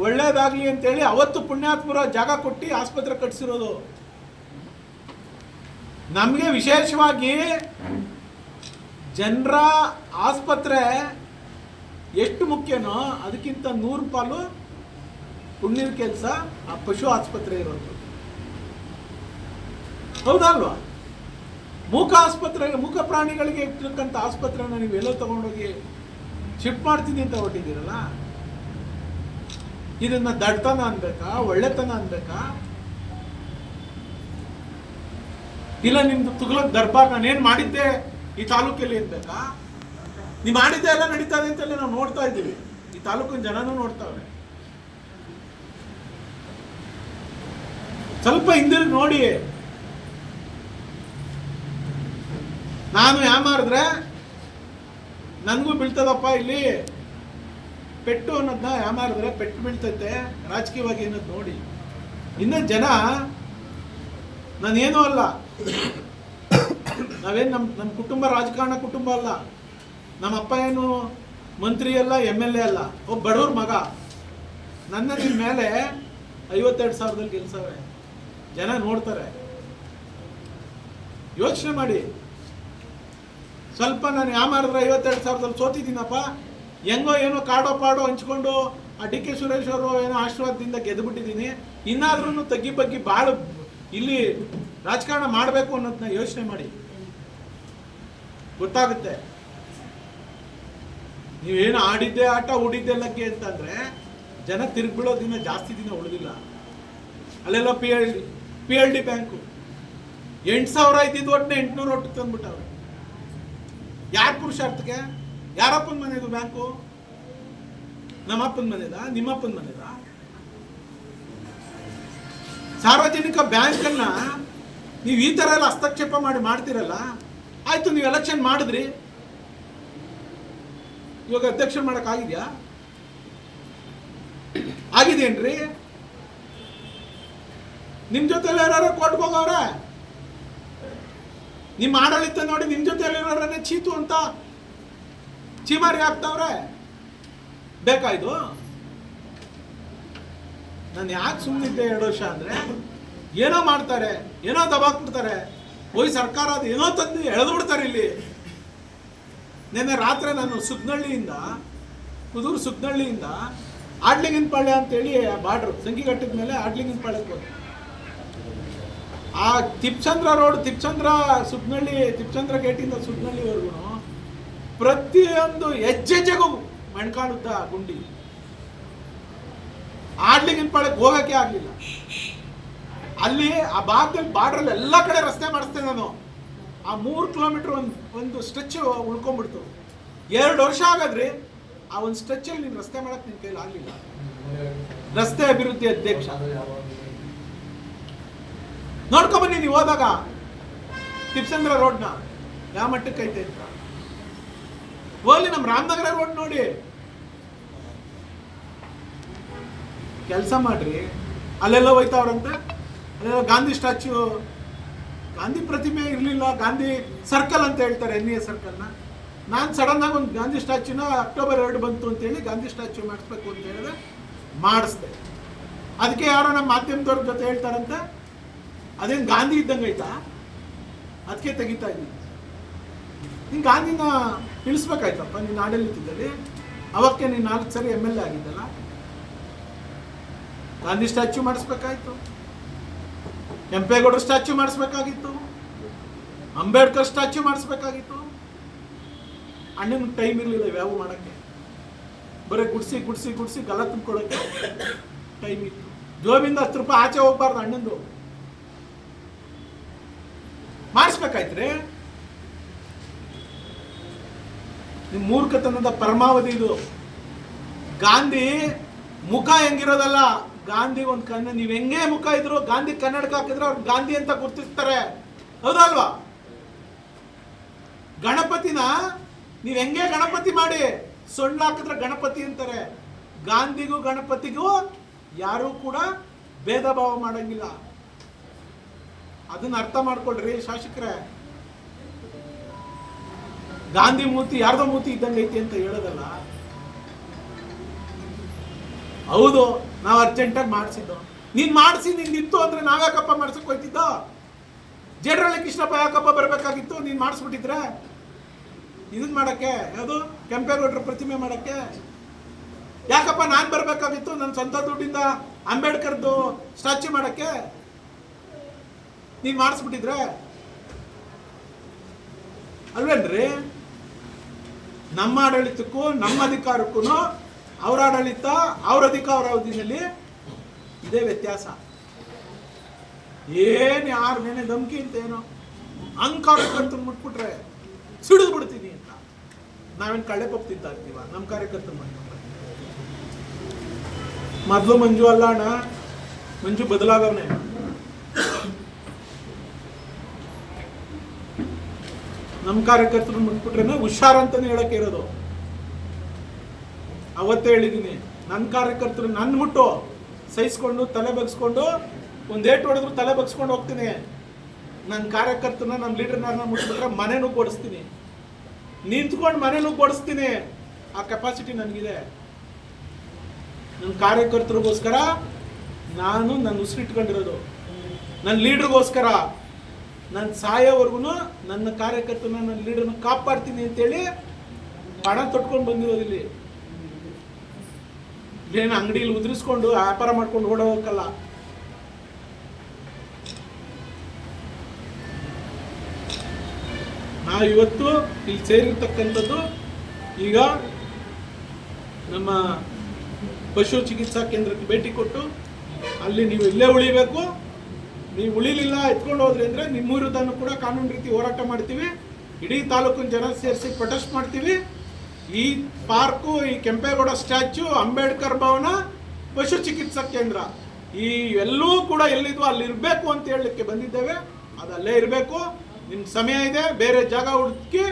ಒಳ್ಳೇದಾಗ್ಲಿ ಅಂತೇಳಿ ಅವತ್ತು ಪುಣ್ಯಾತ್ಮರ ಜಾಗ ಕೊಟ್ಟು ಆಸ್ಪತ್ರೆ ಕಟ್ಸಿರೋದು. ನಮಗೆ ವಿಶೇಷವಾಗಿ ಜನರ ಆಸ್ಪತ್ರೆ ಎಷ್ಟು ಮುಖ್ಯನೋ ಅದಕ್ಕಿಂತ 100 ಪಾಲು ಪುಣ್ಯದ ಕೆಲಸ ಆ ಪಶು ಆಸ್ಪತ್ರೆ ಇರೋದು. ಹೌದಲ್ವಾ? ಮೂಕ ಪ್ರಾಣಿಗಳಿಗೆ ಇರ್ತಕ್ಕಂಥ ಆಸ್ಪತ್ರೆನ ನೀವು ಎಲ್ಲೋ ತಗೊಂಡೋಗಿ ಶಿಫ್ಟ್ ಮಾಡ್ತೀನಿ ಅಂತ ಹೊಟ್ಟಿದ್ದೀರಲ್ಲ, ಇದನ್ನ ದಡ್ತನ ಅನ್ಬೇಕಾ, ಒಳ್ಳೆತನ ಅನ್ಬೇಕಾ? ಇಲ್ಲ ನಿಮ್ದು ತುಗ್ಲಕ್ ದರ್ಬಾರ್ ನಾನೇನ್ ಮಾಡಿದ್ದೆ ಈ ತಾಲೂಕಲ್ಲಿ ಅನ್ಬೇಕಾ? ನೀವು ಮಾಡಿದ್ದೆ ಎಲ್ಲ ನಡೀತಾ ಇದೆ ಅಂತಲೇ ನಾವು ನೋಡ್ತಾ ಇದ್ದೀವಿ. ಈ ತಾಲೂಕಿನ ಜನನೂ ನೋಡ್ತಾವ್ರೆ. ಸ್ವಲ್ಪ ಹಿಂದಿರುಗಿ ನೋಡಿ. ನಾನು ಯಾಮಾರಿದ್ರೆ ನನಗೂ ಬೀಳ್ತದಪ್ಪ ಇಲ್ಲಿ. ಪೆಟ್ಟು ಅನ್ನೋದನ್ನ ಯಾಮಾರಿದ್ರೆ ಪೆಟ್ಟು ಬೀಳ್ತೈತೆ ರಾಜಕೀಯವಾಗಿ ಅನ್ನೋದು ನೋಡಿ. ಇನ್ನು ಜನ ನಾನೇನೂ ಅಲ್ಲ, ನಾವೇನು ನಮ್ಮ ಕುಟುಂಬ ರಾಜಕಾರಣ ಕುಟುಂಬ ಅಲ್ಲ, ನಮ್ಮ ಅಪ್ಪ ಏನು ಮಂತ್ರಿ ಅಲ್ಲ, MLA ಅಲ್ಲ, ಒಬ್ಬ ಬಡವ್ರ ಮಗ. ನನ್ನ ನಿಮ್ಮ ಮೇಲೆ 52,000 ಗೆಲ್ಸವ್ರೆ, ಜನ ನೋಡ್ತಾರೆ. ಯೋಚನೆ ಮಾಡಿ. ಸ್ವಲ್ಪ ನಾನು ಯಾಮಾರಿದ್ರೆ 52,000 ಸೋತಿದ್ದೀನಪ್ಪ, ಹೆಂಗೋ ಏನೋ ಕಾಡೋ ಪಾಡೋ ಹಂಚ್ಕೊಂಡು ಆ DK ಸುರೇಶ್ ಅವರು ಏನೋ ಆಶೀರ್ವಾದದಿಂದ ಗೆದ್ದುಬಿಟ್ಟಿದ್ದೀನಿ, ಇನ್ನಾದ್ರೂ ತಗ್ಗಿ ಬಗ್ಗಿ ಭಾಳ ಇಲ್ಲಿ ರಾಜಕಾರಣ ಮಾಡಬೇಕು ಅನ್ನೋದನ್ನ ಯೋಚನೆ ಮಾಡಿ, ಗೊತ್ತಾಗುತ್ತೆ. ನೀವೇನು ಆಡಿದ್ದೆ ಆಟ ಹೂಡಿದ್ದೆ ಲಗ್ಗೆ ಅಂತಂದ್ರೆ ಜನ ತಿರುಗ್ಬಿಡೋ ದಿನ ಜಾಸ್ತಿ ದಿನ ಉಳಿದಿಲ್ಲ. ಅಲ್ಲೆಲ್ಲ PLD ಬ್ಯಾಂಕು 8,000 ಇದ್ದಿದ್ದು ಒಟ್ಟನೆ 800 ಒಟ್ಟು ತಂದ್ಬಿಟ್ಟವ್ರೆ. ಯಾರ ಪುರುಷಾರ್ಥಕ್ಕೆ? ಯಾರಪ್ಪನ ಮನೆದು ಬ್ಯಾಂಕು? ನಮ್ಮಪ್ಪನ ಮನೆದ? ನಿಮ್ಮಪ್ಪನ ಮನೆದ? ಸಾರ್ವಜನಿಕ ಬ್ಯಾಂಕನ್ನ ನೀವು ಈ ಥರ ಎಲ್ಲ ಹಸ್ತಕ್ಷೇಪ ಮಾಡ್ತೀರಲ್ಲ. ಆಯ್ತು, ನೀವು ಎಲೆಕ್ಷನ್ ಮಾಡಿದ್ರಿ, ಇವಾಗ ಅಧ್ಯಕ್ಷ ಮಾಡೋಕ್ಕಾಗಿದೆಯಾ? ಆಗಿದೇನ್ರಿ? ನಿಮ್ಮ ಜೊತೆಲಿ ಯಾರು ಕೋರ್ಟ್ಗೆ ಹೋಗವ್ರೆ? ನಿಮ್ಮ ಆಡಳಿತ ನೋಡಿ ನಿಮ್ಮ ಜೊತೆಲಿ ಇರೋರನ್ನೇ ಚೀತು ಅಂತ ಚೀಮಾರಿ ಆಗ್ತಾವ್ರೆ. ಬೇಕಾಯ್ತು? ನಾನು ಯಾಕೆ ಸುಮ್ಮನಿದ್ದೆ 2 ವರ್ಷ ಅಂದರೆ, ಏನೋ ಮಾಡ್ತಾರೆ, ಏನೋ ದಬಾಕ್ಬಿಡ್ತಾರೆ, ಹೋಗಿ ಸರ್ಕಾರ ಅದು ಏನೋ ತಂದು ಎಳೆದು ಬಿಡ್ತಾರೆ. ಇಲ್ಲಿ ನಿನ್ನೆ ರಾತ್ರಿ ನಾನು ಸುಗ್ನಳ್ಳಿಯಿಂದ, ಕುದೂರು ಸುಗ್ನಳ್ಳಿಯಿಂದ ಆಡ್ಲಿಂಗಿನ ಪಾಳ್ಯ ಅಂತೇಳಿ ಬಾರ್ಡ್ರು ಸಂಗಿಘಟ್ಟದ ಮೇಲೆ ಆಡ್ಲಿಂಗಿನ ಪಾಳ್ಯಕ್ಕೆ ಹೋದೆ. ಆ ತಿಪ್ಚಂದ್ರ ರೋಡ್, ತಿಪ್ಚಂದ್ರ ಗೇಟಿಂದ ಸುಗ್ನಳ್ಳಿವರೆಗೂ ಪ್ರತಿಯೊಂದು ಹೆಜ್ಜೆಗೂ ಮಣ್ಕಾಣುತ್ತ ಗುಂಡಿ. ಆಡ್ಲಿಂಗಿನ ಪಾಳ್ಯಕ್ಕೆ ಹೋಗಕ್ಕೆ ಆಗಲಿಲ್ಲ. ಅಲ್ಲಿ ಆ ಭಾಗದಲ್ಲಿ ಬಾರ್ಡ್ರಲ್ಲಿ ಎಲ್ಲ ಕಡೆ ರಸ್ತೆ ಮಾಡಿಸ್ತೇನೆ ನಾನು. ಆ 3 ಕಿಲೋಮೀಟರ್ ಒಂದು ಸ್ಟ್ರೆಚ್ ಉಳ್ಕೊಂಡ್ಬಿಡ್ತು. 2 ವರ್ಷ ಆಗಾದ್ರಿ ಆ ಒಂದು ಸ್ಟ್ರೆಚಲ್ಲಿ ನೀನು ರಸ್ತೆ ಮಾಡಕ್ಕೆ ನಿನ್ನ ಕೈಲಿ ಆಗಲಿಲ್ಲ. ರಸ್ತೆ ಅಭಿವೃದ್ಧಿ ಅಧ್ಯಕ್ಷ ನೋಡ್ಕೊಂಬನ್ನಿ ನೀವು ಹೋದಾಗ ತಿಪ್ಸಂದ್ರ ರೋಡ್ನ ಯಾವ ಮಟ್ಟಕ್ಕೆ ಐತೆ ಅಂತ. ಹೋಗ್ಲಿ ನಮ್ಮ ರಾಮನಗರ ರೋಡ್ ನೋಡಿ. ಕೆಲಸ ಮಾಡ್ರಿ. ಅಲ್ಲೆಲ್ಲ ಹೋಯ್ತಾವ್ರಂತೆ, ಅಲ್ಲೆಲ್ಲ ಗಾಂಧಿ ಸ್ಟ್ಯಾಚ್ಯೂ, ಗಾಂಧಿ ಪ್ರತಿಮೆ ಇರಲಿಲ್ಲ, ಗಾಂಧಿ ಸರ್ಕಲ್ ಅಂತ ಹೇಳ್ತಾರೆ, NEA ಸರ್ಕಲ್ನ. ನಾನು ಸಡನ್ನಾಗಿ ಒಂದು ಗಾಂಧಿ ಸ್ಟ್ಯಾಚ್ಯೂನ ಅಕ್ಟೋಬರ್ 2 ಬಂತು ಅಂತೇಳಿ ಗಾಂಧಿ ಸ್ಟ್ಯಾಚ್ಯೂ ಮಾಡಿಸ್ಬೇಕು ಅಂತ ಹೇಳಿದ್ರೆ ಮಾಡಿಸ್ದೆ. ಅದಕ್ಕೆ ಯಾರೋ ನಮ್ಮ ಮಾಧ್ಯಮದವ್ರ ಜೊತೆ ಹೇಳ್ತಾರಂತೆ, ಅದೇನು ಗಾಂಧಿ ಇದ್ದಂಗೆ ಆಯ್ತಾ, ಅದಕ್ಕೆ ತೆಗಿತಾ ಇದ್ದೀನಿ. ನೀನು ಗಾಂಧಿನ ಇಳಿಸ್ಬೇಕಾಯ್ತಪ್ಪ ನಿನ್ನ ಆಡಳಿತದಲ್ಲಿ. ಅವಕ್ಕೆ ನೀನು 4 ಸರಿ MLA ಆಗಿದ್ದಲ್ಲ, ಗಾಂಧಿ ಸ್ಟ್ಯಾಚ್ಯೂ ಮಾಡಿಸ್ಬೇಕಾಯ್ತು, ಕೆಂಪೇಗೌಡರ ಸ್ಟ್ಯಾಚ್ಯೂ ಮಾಡಿಸ್ಬೇಕಾಗಿತ್ತು, ಅಂಬೇಡ್ಕರ್ ಸ್ಟ್ಯಾಚ್ಯೂ ಮಾಡಿಸ್ಬೇಕಾಗಿತ್ತು. ಅಣ್ಣನ ಟೈಮ್ ಇರಲಿಲ್ಲ ಇವ್ಯಾವ ಮಾಡೋಕ್ಕೆ, ಬರೀ ಗುಡ್ಸಿ ಗಲ ತುಂಬ್ಕೊಳಕ್ಕೆ ಟೈಮ್ ಇತ್ತು. ಜೋಬಿಂದ 10 ರೂಪಾಯಿ ಆಚೆ ಹೋಗ್ಬಾರ್ದು ಅಣ್ಣಂದು. ಮಾಡಿಸ್ಬೇಕಾಯ್ತ್ರಿ. ನಿಮ್ಮ ಮೂರ್ಖತನದ ಪರಮಾವಧಿ ಇದು. ಗಾಂಧಿ ಮುಖ ಹೆಂಗಿರೋದಲ್ಲ, ಗಾಂಧಿ ಒಂದು ನೀವು ಹೆಂಗೆ ಮುಖ ಇದ್ರು ಗಾಂಧಿ ಕನ್ನಡಕ ಹಾಕಿದ್ರೆ ಅವ್ರು ಗಾಂಧಿ ಅಂತ ಗುರ್ತಿಸ್ತಾರೆ, ಹೌದಲ್ವಾ? ಗಣಪತಿನ ನೀವು ಹೆಂಗೆ ಗಣಪತಿ ಮಾಡಿ ಸೊಳ್ಳು ಹಾಕಿದ್ರೆ ಗಣಪತಿ ಅಂತಾರೆ. ಗಾಂಧಿಗೂ ಗಣಪತಿಗೂ ಯಾರೂ ಕೂಡ ಭೇದ ಭಾವ ಮಾಡಂಗಿಲ್ಲ. ಅದನ್ನ ಅರ್ಥ ಮಾಡ್ಕೊಳ್ರಿ ಶಾಸಕರೇ. ಗಾಂಧಿ ಮೂತಿ ಯಾರ್ದೋ ಮೂತಿ ಇದ್ದಂಗೆ ಐತಿ ಅಂತ ಹೇಳೋದಲ್ಲ. ಹೌದು, ನಾವು ಅರ್ಜೆಂಟಾಗಿ ಮಾಡಿಸಿದ್ದು. ನೀನ್ ಮಾಡಿಸಿ ನಿಂದಿತ್ತು ಅಂದ್ರೆ ನಾವ್ಯಾಕಪ್ಪ ಮಾಡ್ಸಕ್ ಹೋಯ್ತಿದ್ದೋ? ಜೇಡ್ರಳ್ಳಿ ಕೃಷ್ಣಪ್ಪ ಯಾಕಪ್ಪ ಬರಬೇಕಾಗಿತ್ತು? ನೀನ್ ಮಾಡಿಸ್ಬಿಟ್ಟಿದ್ರೆ ಇದನ್ ಮಾಡಕ್ಕೆ, ಯಾವುದು ಕೆಂಪೇಗೌಡರ ಪ್ರತಿಮೆ ಮಾಡಕ್ಕೆ ಯಾಕಪ್ಪ ನಾನು ಬರಬೇಕಾಗಿತ್ತು? ನನ್ನ ಸ್ವಂತ ದುಡ್ಡಿಂದ ಅಂಬೇಡ್ಕರ್ದು ಸ್ಟ್ಯಾಚ್ಯೂ ಮಾಡಕ್ಕೆ ನೀನ್ ಮಾಡಿಸ್ಬಿಟ್ಟಿದ್ರೆ ಅಲ್ವೇನ್ರಿ? ನಮ್ಮ ಆಡಳಿತಕ್ಕೂ ನಮ್ಮ ಅಧಿಕಾರಕ್ಕೂ ಅವ್ರ ಆಡಳಿತ ಅವ್ರ ಅಧಿಕಾರಾವಧಿಯಲ್ಲಿ ಇದೇ ವ್ಯತ್ಯಾಸ. ಏನ್ ಯಾರು ನೆನೆ ಧಮಕಿ ಅಂತ ಏನೋ ಕಾರ್ಯಕರ್ತನ ಮುಟ್ಬಿಟ್ರೆ ಸಿಡಿದು ಬಿಡ್ತೀನಿ ಅಂತ ನಾವೇನು ಕಳ್ಳೆ ಪಪ್ಪು ತಿಂತಾ ಇರ್ತೀವ? ನಮ್ಮ ಕಾರ್ಯಕರ್ತನ ಮೊದಲು ಮಂಜು ಅಲ್ಲ ಅಣ್ಣ, ಮಂಜು ಬದಲಾಗವನೆ. ನಮ್ಮ ಕಾರ್ಯಕರ್ತರು ಮುಟ್ಬಿಟ್ರೆ ಹುಷಾರ್ ಅಂತಾನೆ ಹೇಳಕ್ಕೆ ಇರೋದು. ಅವತ್ತೇ ಹೇಳಿದ್ದೀನಿ, ನನ್ನ ಕಾರ್ಯಕರ್ತರು ನನ್ನ ಮುಟ್ಟು ಸಹಿಸ್ಕೊಂಡು ತಲೆ ಬಗ್ಸ್ಕೊಂಡು ಒಂದು ಏಟು ಹೊಡೆದ್ರು ತಲೆ ಬಗ್ಸ್ಕೊಂಡು ಹೋಗ್ತೀನಿ. ನನ್ನ ಕಾರ್ಯಕರ್ತನ ನನ್ನ ಲೀಡರ್ನ ಮುಟ್ಬಿಟ್ರೆ ಮನೆನೂ ಕೊಡಿಸ್ತೀನಿ, ನಿಂತ್ಕೊಂಡು ಮನೆನೂ ಕೊಡಿಸ್ತೀನಿ. ಆ ಕೆಪಾಸಿಟಿ ನನಗಿದೆ. ನನ್ನ ಕಾರ್ಯಕರ್ತರಿಗೋಸ್ಕರ ನಾನು ನನ್ನ ಉಸಿರಿಟ್ಕೊಂಡಿರೋದು, ನನ್ನ ಲೀಡ್ರಿಗೋಸ್ಕರ ನನ್ನ ಸಾಯೋವರೆಗೂ ನನ್ನ ಕಾರ್ಯಕರ್ತನ ನನ್ನ ಲೀಡರ್ನ ಕಾಪಾಡ್ತೀನಿ ಅಂತೇಳಿ ಪಣ ತೊಟ್ಕೊಂಡು ಬಂದಿರೋದಿಲ್ಲಿ. ಏನು ಅಂಗಡಿಯಲ್ಲಿ ಉದುರಿಸ್ಕೊಂಡು ವ್ಯಾಪಾರ ಮಾಡ್ಕೊಂಡು ಓಡೋಗಕ್ಕಲ್ಲ. ನಾವು ಇವತ್ತು ಇಲ್ಲಿ ಸೇರಿರ್ತಕ್ಕಂಥದ್ದು, ಈಗ ನಮ್ಮ ಪಶು ಚಿಕಿತ್ಸಾ ಕೇಂದ್ರಕ್ಕೆ ಭೇಟಿ ಕೊಟ್ಟು ಅಲ್ಲಿ ನೀವು ಇಲ್ಲೇ ಉಳಿಬೇಕು, ನೀವು ಉಳಿಲಿಲ್ಲ ಎತ್ಕೊಂಡು ಹೋದ್ರಿ ಅಂದರೆ ನಿಮ್ಮ ವಿರುದ್ಧನೂ ಕೂಡ ಕಾನೂನು ರೀತಿ ಹೋರಾಟ ಮಾಡ್ತೀವಿ. ಇಡೀ ತಾಲೂಕಿನ ಜನ ಸೇರಿಸಿ ಪ್ರೊಟೆಸ್ಟ್ ಮಾಡ್ತೀವಿ. ಈ ಪಾರ್ಕು, ಈ ಕೆಂಪೇಗೌಡ ಸ್ಟ್ಯಾಚ್ಯೂ, ಅಂಬೇಡ್ಕರ್ ಭವನ, ಪಶು ಚಿಕಿತ್ಸಾ ಕೇಂದ್ರ, ಈ ಎಲ್ಲವೂ ಕೂಡ ಎಲ್ಲಿದ್ವು ಅಲ್ಲಿ ಇರಬೇಕು ಅಂತ ಹೇಳಲಿಕ್ಕೆ ಬಂದಿದ್ದೇವೆ. ಅದು ಅಲ್ಲೇ ಇರಬೇಕು. ನಿಮ್ಮ ಸಮಯ ಇದೆ, ಬೇರೆ ಜಾಗ ಹುಡುಕಿ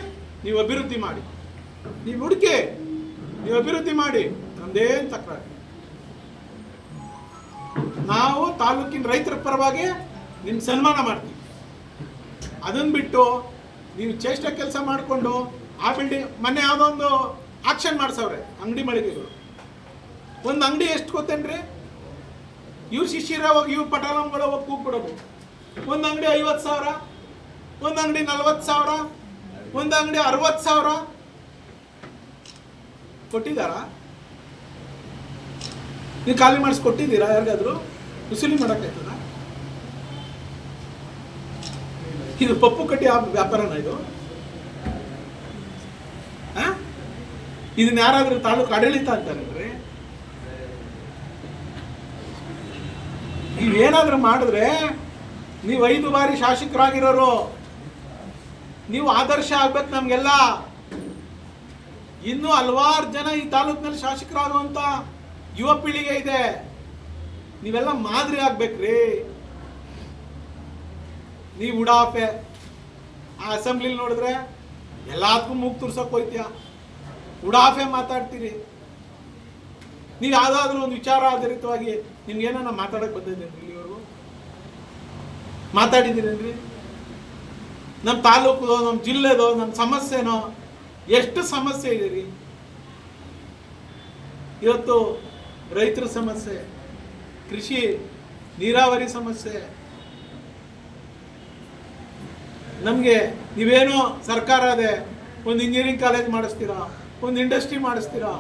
ನೀವು ಅಭಿವೃದ್ಧಿ ಮಾಡಿ, ನೀವು ಅಭಿವೃದ್ಧಿ ಮಾಡಿ. ನಮ್ದೇನು ತಕರಾರು. ನಾವು ತಾಲೂಕಿನ ರೈತರ ಪರವಾಗಿ ನಿಮ್ಮ ಸನ್ಮಾನ ಮಾಡ್ತೀವಿ. ಅದನ್ನು ಬಿಟ್ಟು ನೀವು ಚೇಷ್ಟ ಕೆಲಸ ಮಾಡಿಕೊಂಡು ಆ ಬಿಲ್ಡಿಂಗ್, ಮೊನ್ನೆ ಯಾವುದೋ ಒಂದು ಆಕ್ಷನ್ ಮಾಡಿಸವ್ರೆ ಅಂಗಡಿ ಮಳಿಗೆಗಳು. ಒಂದು ಅಂಗಡಿ ಎಷ್ಟು ಗೊತ್ತೇನ್ರಿ? ಇವ್ರು ಶಿಷ್ಯರ ಹೋಗಿ ಇವ್ರು ಪಟಾಲಂಗಳ ಹೋಗಿ ಕೂಗ್ಬಿಡೋದು. ಒಂದು ಅಂಗಡಿ 50,000, ಒಂದು ಅಂಗಡಿ 40,000, ಒಂದು ಅಂಗಡಿ 60,000 ಕೊಟ್ಟಿದ್ದಾರಾ? ನೀವು ಖಾಲಿ ಮಾಡಿಸ್ಕೊಟ್ಟಿದ್ದೀರಾ ಯಾರಿಗಾದ್ರು? ವಸೂಲಿ ಮಾಡೋಕ್ಕಾಯ್ತದ? ಇದು ಪಪ್ಪು ಕಟ್ಟಿ ವ್ಯಾಪಾರನ ಇದು? ಇದನ್ನ ಯಾರಾದ್ರೂ ತಾಲೂಕು ಆಡಳಿತ ಅಂತಾರಲ್ರಿ? ನೀವೇನಾದ್ರೂ ಮಾಡಿದ್ರೆ, ನೀವು 5 ಬಾರಿ ಶಾಸಕರಾಗಿರೋರು, ನೀವು ಆದರ್ಶ ಆಗ್ಬೇಕು ನಮ್ಗೆಲ್ಲ. ಇನ್ನೂ ಹಲವಾರು ಜನ ಈ ತಾಲೂಕಿನಲ್ಲಿ ಶಾಸಕರಾಗುವಂತ ಯುವ ಪೀಳಿಗೆ ಇದೆ. ನೀವೆಲ್ಲ ಮಾದರಿ ಆಗ್ಬೇಕ್ರಿ. ನೀವು ಉಡಾಫೆ ಆ ಅಸೆಂಬ್ಲಿಲಿ ನೋಡಿದ್ರೆ ಎಲ್ಲದಕ್ಕೂ ಮೂಗು ತುರ್ಸೋಕೆ ಹೋಯ್ತೀಯ, ಉಡಾಫೆ ಮಾತಾಡ್ತೀರಿ. ನೀವು ಯಾವುದಾದ್ರೂ ಒಂದು ವಿಚಾರ ಆಧಾರಿತವಾಗಿ ನಿಮ್ಗೇನ ಮಾತಾಡಕ್ಕೆ ಬಂದಿದ್ದೇನೆ ಇಲ್ಲಿವರೆಗೂ? ಮಾತಾಡಿದ್ದೀರೇನ್ರಿ? ನಮ್ಮ ತಾಲೂಕು, ನಮ್ಮ ಜಿಲ್ಲೆದೋ, ನಮ್ಮ ಸಮಸ್ಯೆನೋ, ಎಷ್ಟು ಸಮಸ್ಯೆ ಇದೆ ರೀ ಇವತ್ತು. ರೈತರ ಸಮಸ್ಯೆ, ಕೃಷಿ ನೀರಾವರಿ ಸಮಸ್ಯೆ. ನಮಗೆ ನೀವೇನೋ ಸರ್ಕಾರ ಅದೇ ಒಂದು ಇಂಜಿನಿಯರಿಂಗ್ ಕಾಲೇಜ್ ಮಾಡಿಸ್ತೀರಾ, ಒಂದು ಇಂಡಸ್ಟ್ರಿ ಮಾಡಿಸ್ತೀರಾ.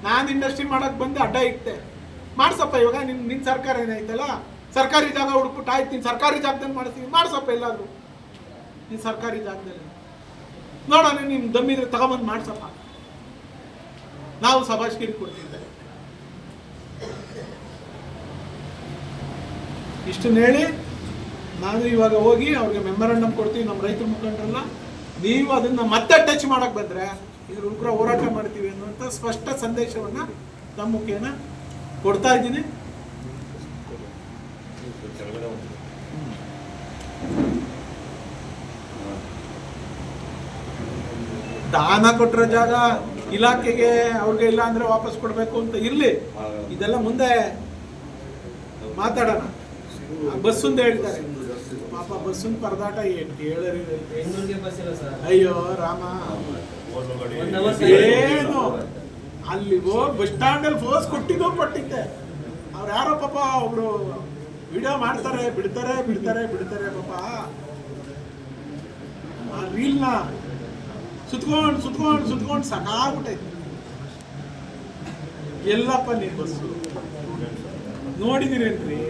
ನಾನು ಇಂಡಸ್ಟ್ರಿ ಮಾಡಕ್ಕೆ ಬಂದು ಅಡ್ಡ ಇಟ್ಟೆ. ಮಾಡ್ಸಪ್ಪ, ಇವಾಗ ನಿನ್ನ ಸರ್ಕಾರ ಏನಾಯ್ತಲ್ಲ, ಸರ್ಕಾರಿ ಜಾಗ ಹುಡುಕ್ಬಿಟ್ಟು ಆಯ್ತು, ನೀನು ಸರ್ಕಾರಿ ಜಾಗದಲ್ಲಿ ಮಾಡಿಸ್ತೀವಿ, ಮಾಡ್ಸಪ್ಪ ಎಲ್ಲಾದರೂ ನೀನು ಸರ್ಕಾರಿ ಜಾಗದಲ್ಲಿ. ನೋಡೋಣ, ನಿಮ್ಮ ದಮ್ಮಿದ್ರೆ ತಗೊಂಬಂದು ಮಾಡ್ಸಪ್ಪ, ನಾವು ಸಭಾಷ್ಗಿರಿ ಕೊಡ್ತಿದ್ದೆ. ಇಷ್ಟನ್ನ ಹೇಳಿ ನಾನು ಇವಾಗ ಹೋಗಿ ಅವ್ರಿಗೆ ಮೆಮೊರಂಡಮ್ ಕೊಡ್ತೀವಿ, ನಮ್ಮ ರೈತರ ಮುಖಂಡರಲ್ಲ. ನೀವು ಅದನ್ನ ಮತ್ತೆ ಟಚ್ ಮಾಡಕ್ ಬಂದ್ರೆ ಇದ್ರ ಉಗ್ರ ಹೋರಾಟ ಮಾಡ್ತೀವಿ ಅನ್ನುವಂಥ ಸ್ಪಷ್ಟ ಸಂದೇಶವನ್ನ ತಮ್ಮ ಮುಖೇನ ಕೊಡ್ತಾ ಇದ್ದೀನಿ. ದಾನ ಕೊಟ್ಟರೆ ಜಾಗ ಇಲಾಖೆಗೆ ಅವ್ರಿಗೆ ಇಲ್ಲ ಅಂದ್ರೆ ವಾಪಸ್ ಕೊಡಬೇಕು ಅಂತ ಇರಲಿ, ಇದೆಲ್ಲ ಮುಂದೆ ಮಾತಾಡೋಣ. ಬಸ್ಸುಂದ ಹೇಳ್ತಾರೆ ಪಾಪ, ಬಸ್ಸಿನ ಪರದಾಟ ಏನು ಕೇಳರಿ. ಅಯ್ಯೋ ರಾಮ, ಏನು ಅಲ್ಲಿ ಹೋಗಿ ಬಸ್ ಸ್ಟ್ಯಾಂಡಲ್ಲಿ ಫೋರ್ಸ್ ಕೊಟ್ಟಿದ್ದೆ. ಅವ್ರು ಯಾರೋ ಪಾಪ ಒಬ್ರು ವಿಡಿಯೋ ಮಾಡ್ತಾರೆ, ಬಿಡ್ತಾರೆ ಪಾಪ. ಆ ರೀಲ್ನ ಸುತ್ಕೊಂಡು ಸಾಕಾಗ್ಬಿಟ್ಟೈತೆ. ಎಲ್ಲಪ್ಪ ನೀನು ಬಸ್ಸು ನೋಡಿದಿರೇನ್ರಿ?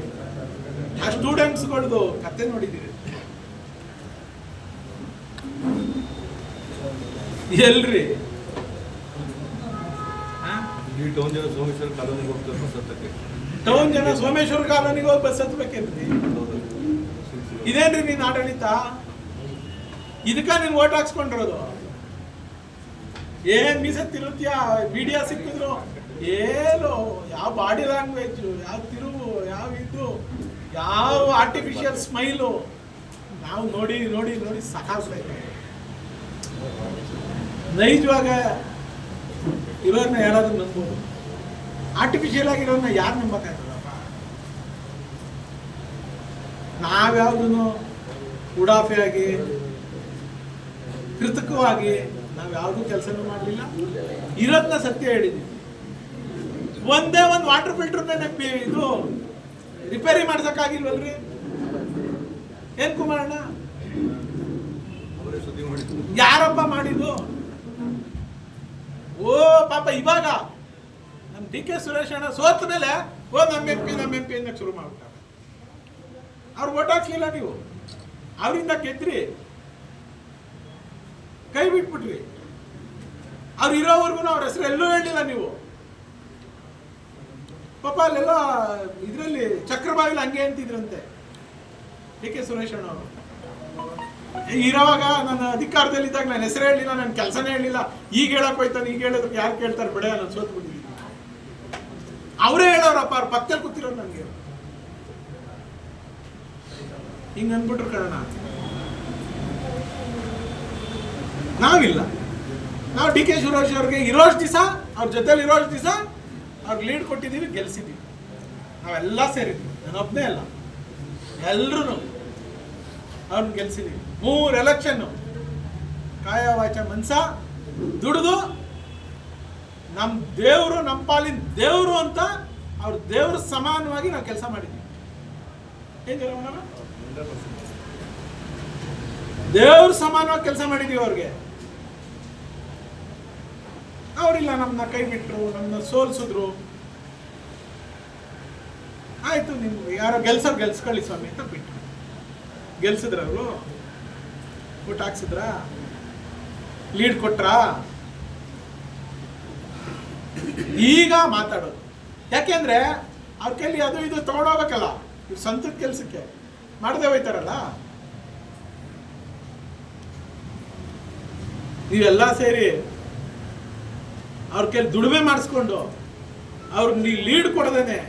ಆ ಸ್ಟೂಡೆಂಟ್ಸ್ಗಳದು ಕತೆ ನೋಡಿದಿರಿ? ಎಲ್ರಿ ಟೌನ್ ಜನ ಸೋಮೇಶ್ವರ ಕಾಲೋನಿಗೆ ಹೋಗ್ತಾರೆ ಬಸ್ ಹತ್ತಕ್ಕೆ. ಟೌನ್ ಜನ ಸೋಮೇಶ್ವರ ಕಾಲೋನಿಗೆ ಹೋಗಿ ಬಸ್ ಹತ್ಬೇಕೇನ್ರಿ? ಇದೇನ್ರಿ ನೀನ್ ಆಡಳಿತ? ಇದಕ್ಕ ನೀನ್ ಓಟ್ ಹಾಕ್ಸ್ಕೊಂಡಿರೋದು? ಏನ್ ಮೀಸತ್ತಿರುತ್ತೀಯ? ಮೀಡಿಯಾ ಸಿಕ್ಕಿದ್ರು ಏನು, ಯಾವ ಬಾಡಿ ಲ್ಯಾಂಗ್ವೇಜ್, ಯಾವ ತಿರುವು, ಯಾವ ಇದು, ಯಾವ ಆರ್ಟಿಫಿಷಿಯಲ್ ಸ್ಮೈಲು ನಾವು ನೋಡಿ ಸಾಕಾಗ್ತೈತೆ. ನೈಜವಾಗ ಇರೋರ್ನ ಯಾರಾದ್ರೂ ನಂಬೋದು? ಆರ್ಟಿಫಿಷಿಯಲ್ ಆಗಿರೋದನ್ನ ಯಾರು ನಂಬಕ್ಕಾಗ್ತದಪ್ಪ? ನಾವ್ಯಾವುದೂ ಉಡಾಫೆಯಾಗಿ ಕೃತಕವಾಗಿ ನಾವು ಯಾವುದೂ ಕೆಲಸನೂ ಮಾಡಲಿಲ್ಲ. ಇರೋದನ್ನ ಸತ್ಯ ಹೇಳಿದ್ದೀವಿ. ಒಂದೇ ಒಂದು ವಾಟರ್ ಫಿಲ್ಟರ್ನ ಇದು ರಿಪೇರಿ ಮಾಡ್ಸಕ್ಕಾಗಿಲ್ವಲ್ರಿ? ಏನ್ ಕುಮಾರಣ್ಣ, ಯಾರಪ್ಪ ಮಾಡಿದ್ದು? ಓ ಪಾಪ, ಇವಾಗ ನಮ್ಮ ಡಿ ಕೆ ಸುರೇಶ್ ಅಣ್ಣ ಸೋತ ಮೇಲೆ ನಮ್ಮ ಎಂ ಪಿ ಅನ್ನಕ್ಕೆ ಶುರು ಮಾಡ್ಬಿಟ್ಟಾರೆ. ಅವ್ರು ಓಟ್ ಹಾಕ್ಲಿಲ್ಲ, ನೀವು ಅವರಿಂದ ಗೆದ್ರಿ, ಕೈ ಬಿಟ್ಬಿಟ್ರಿ. ಅವ್ರು ಇರೋವರೆಗೂ ಅವ್ರ ಹೆಸರು ಎಲ್ಲೂ ಹೇಳಿಲ್ಲ ನೀವು. ಪಾಪ ಅಲ್ಲೆಲ್ಲ ಇದರಲ್ಲಿ ಚಕ್ರಬಾವಿಲಿ ಹಂಗೆ ಅಂತಿದ್ರಂತೆ ಡಿ ಕೆ ಸುರೇಶ್ ಅಣ್ಣ ಅವರು. ಇರೋವಾಗ ನನ್ನ ಅಧಿಕಾರದಲ್ಲಿದ್ದಾಗ ನಾನು ಹೆಸರು ಹೇಳಿಲ್ಲ, ನನ್ನ ಕೆಲಸನೇ ಹೇಳಿಲ್ಲ. ಈಗ ಹೇಳಕ್ ಹೋಯ್ತಾನೆ, ಈಗ ಹೇಳಿದ್ರೆ ಯಾರು ಕೇಳ್ತಾರೆ? ಬಿಡ, ನಾನು ಸೋತ್ ಬಿಟ್ಟಿದ್ದೀನಿ. ಅವರೇ ಹೇಳೋರಪ್ಪ, ಅವ್ರ ಪಕ್ಕದಲ್ಲಿ ಕೂತಿರೋರು ನನಗೆ ಹಿಂಗ ಅಂದ್ಬಿಟ್ರು ಕಾರಣ. ನಾವಿಲ್ಲ, ನಾವು ಡಿ ಕೆ ಸುರೇಶ್ ಅವ್ರಿಗೆ ಇರೋಷ್ಟು ದಿವಸ, ಅವ್ರ ಜೊತೆಲಿ ಇರೋಷ್ಟು ದಿವಸ ಅವ್ರಿಗೆ ಲೀಡ್ ಕೊಟ್ಟಿದ್ದೀವಿ, ಗೆಲ್ಸಿದ್ದೀವಿ. ನಾವೆಲ್ಲ ಸೇರಿದ್ವಿ, ನಾನೊಬ್ಬನೇ ಅಲ್ಲ, ಎಲ್ರೂ ಅವ್ರನ್ನ ಗೆಲ್ಸಿದ್ದೀವಿ. 3 ಎಲೆಕ್ಷನ್ನು ಕಾಯ ವಾಚ ಮನ್ಸ ದುಡಿದು ನಮ್ಮ ದೇವರು, ನಮ್ಮ ಪಾಲಿನ ದೇವರು ಅಂತ ಅವ್ರ ದೇವ್ರ ಸಮಾನವಾಗಿ ನಾವು ಕೆಲಸ ಮಾಡಿದ್ದೀವಿ. ಏನ್ ದೇವ್ರ ಸಮಾನವಾಗಿ ಕೆಲಸ ಮಾಡಿದ್ದೀವಿ ಅವ್ರಿಗೆ. ಅವರಿಲ್ಲ, ನಮ್ಮನ್ನ ಕೈ ಬಿಟ್ಟರು, ನಮ್ಮನ್ನ ಸೋಲ್ಸಿದ್ರು. ಆಯ್ತು, ನಿಮ್ಗೆ ಯಾರೋ ಗೆಲ್ಸ್ಕೊಳ್ಳಿ ಸ್ವಾಮಿ ಅಂತ ಬಿಟ್ಟರು. ಗೆಲ್ಸಿದ್ರ ಅವರು? ಊಟ ಹಾಕ್ಸಿದ್ರ? ಲೀಡ್ ಕೊಟ್ರ? ಈಗ ಮಾತಾಡೋದು ಯಾಕೆಂದ್ರೆ ಅವ್ರ ಕೈಲಿ ಅದು ಇದು ತಗೊಂಡೋಗ್ಬೇಕಲ್ಲ, ಇವ್ರು ಸ್ವಂತದ ಕೆಲ್ಸಕ್ಕೆ ಮಾಡದೆ ಹೋಯ್ತಾರಲ್ಲ. ನೀವೆಲ್ಲ ಸೇರಿ ಅವ್ರ ಕೈಲಿ ದುಡಿಮೆ ಮಾಡಿಸ್ಕೊಂಡು ಅವ್ರಿಗೆ ನೀವು ಲೀಡ್ ಕೊಡದೇನೆ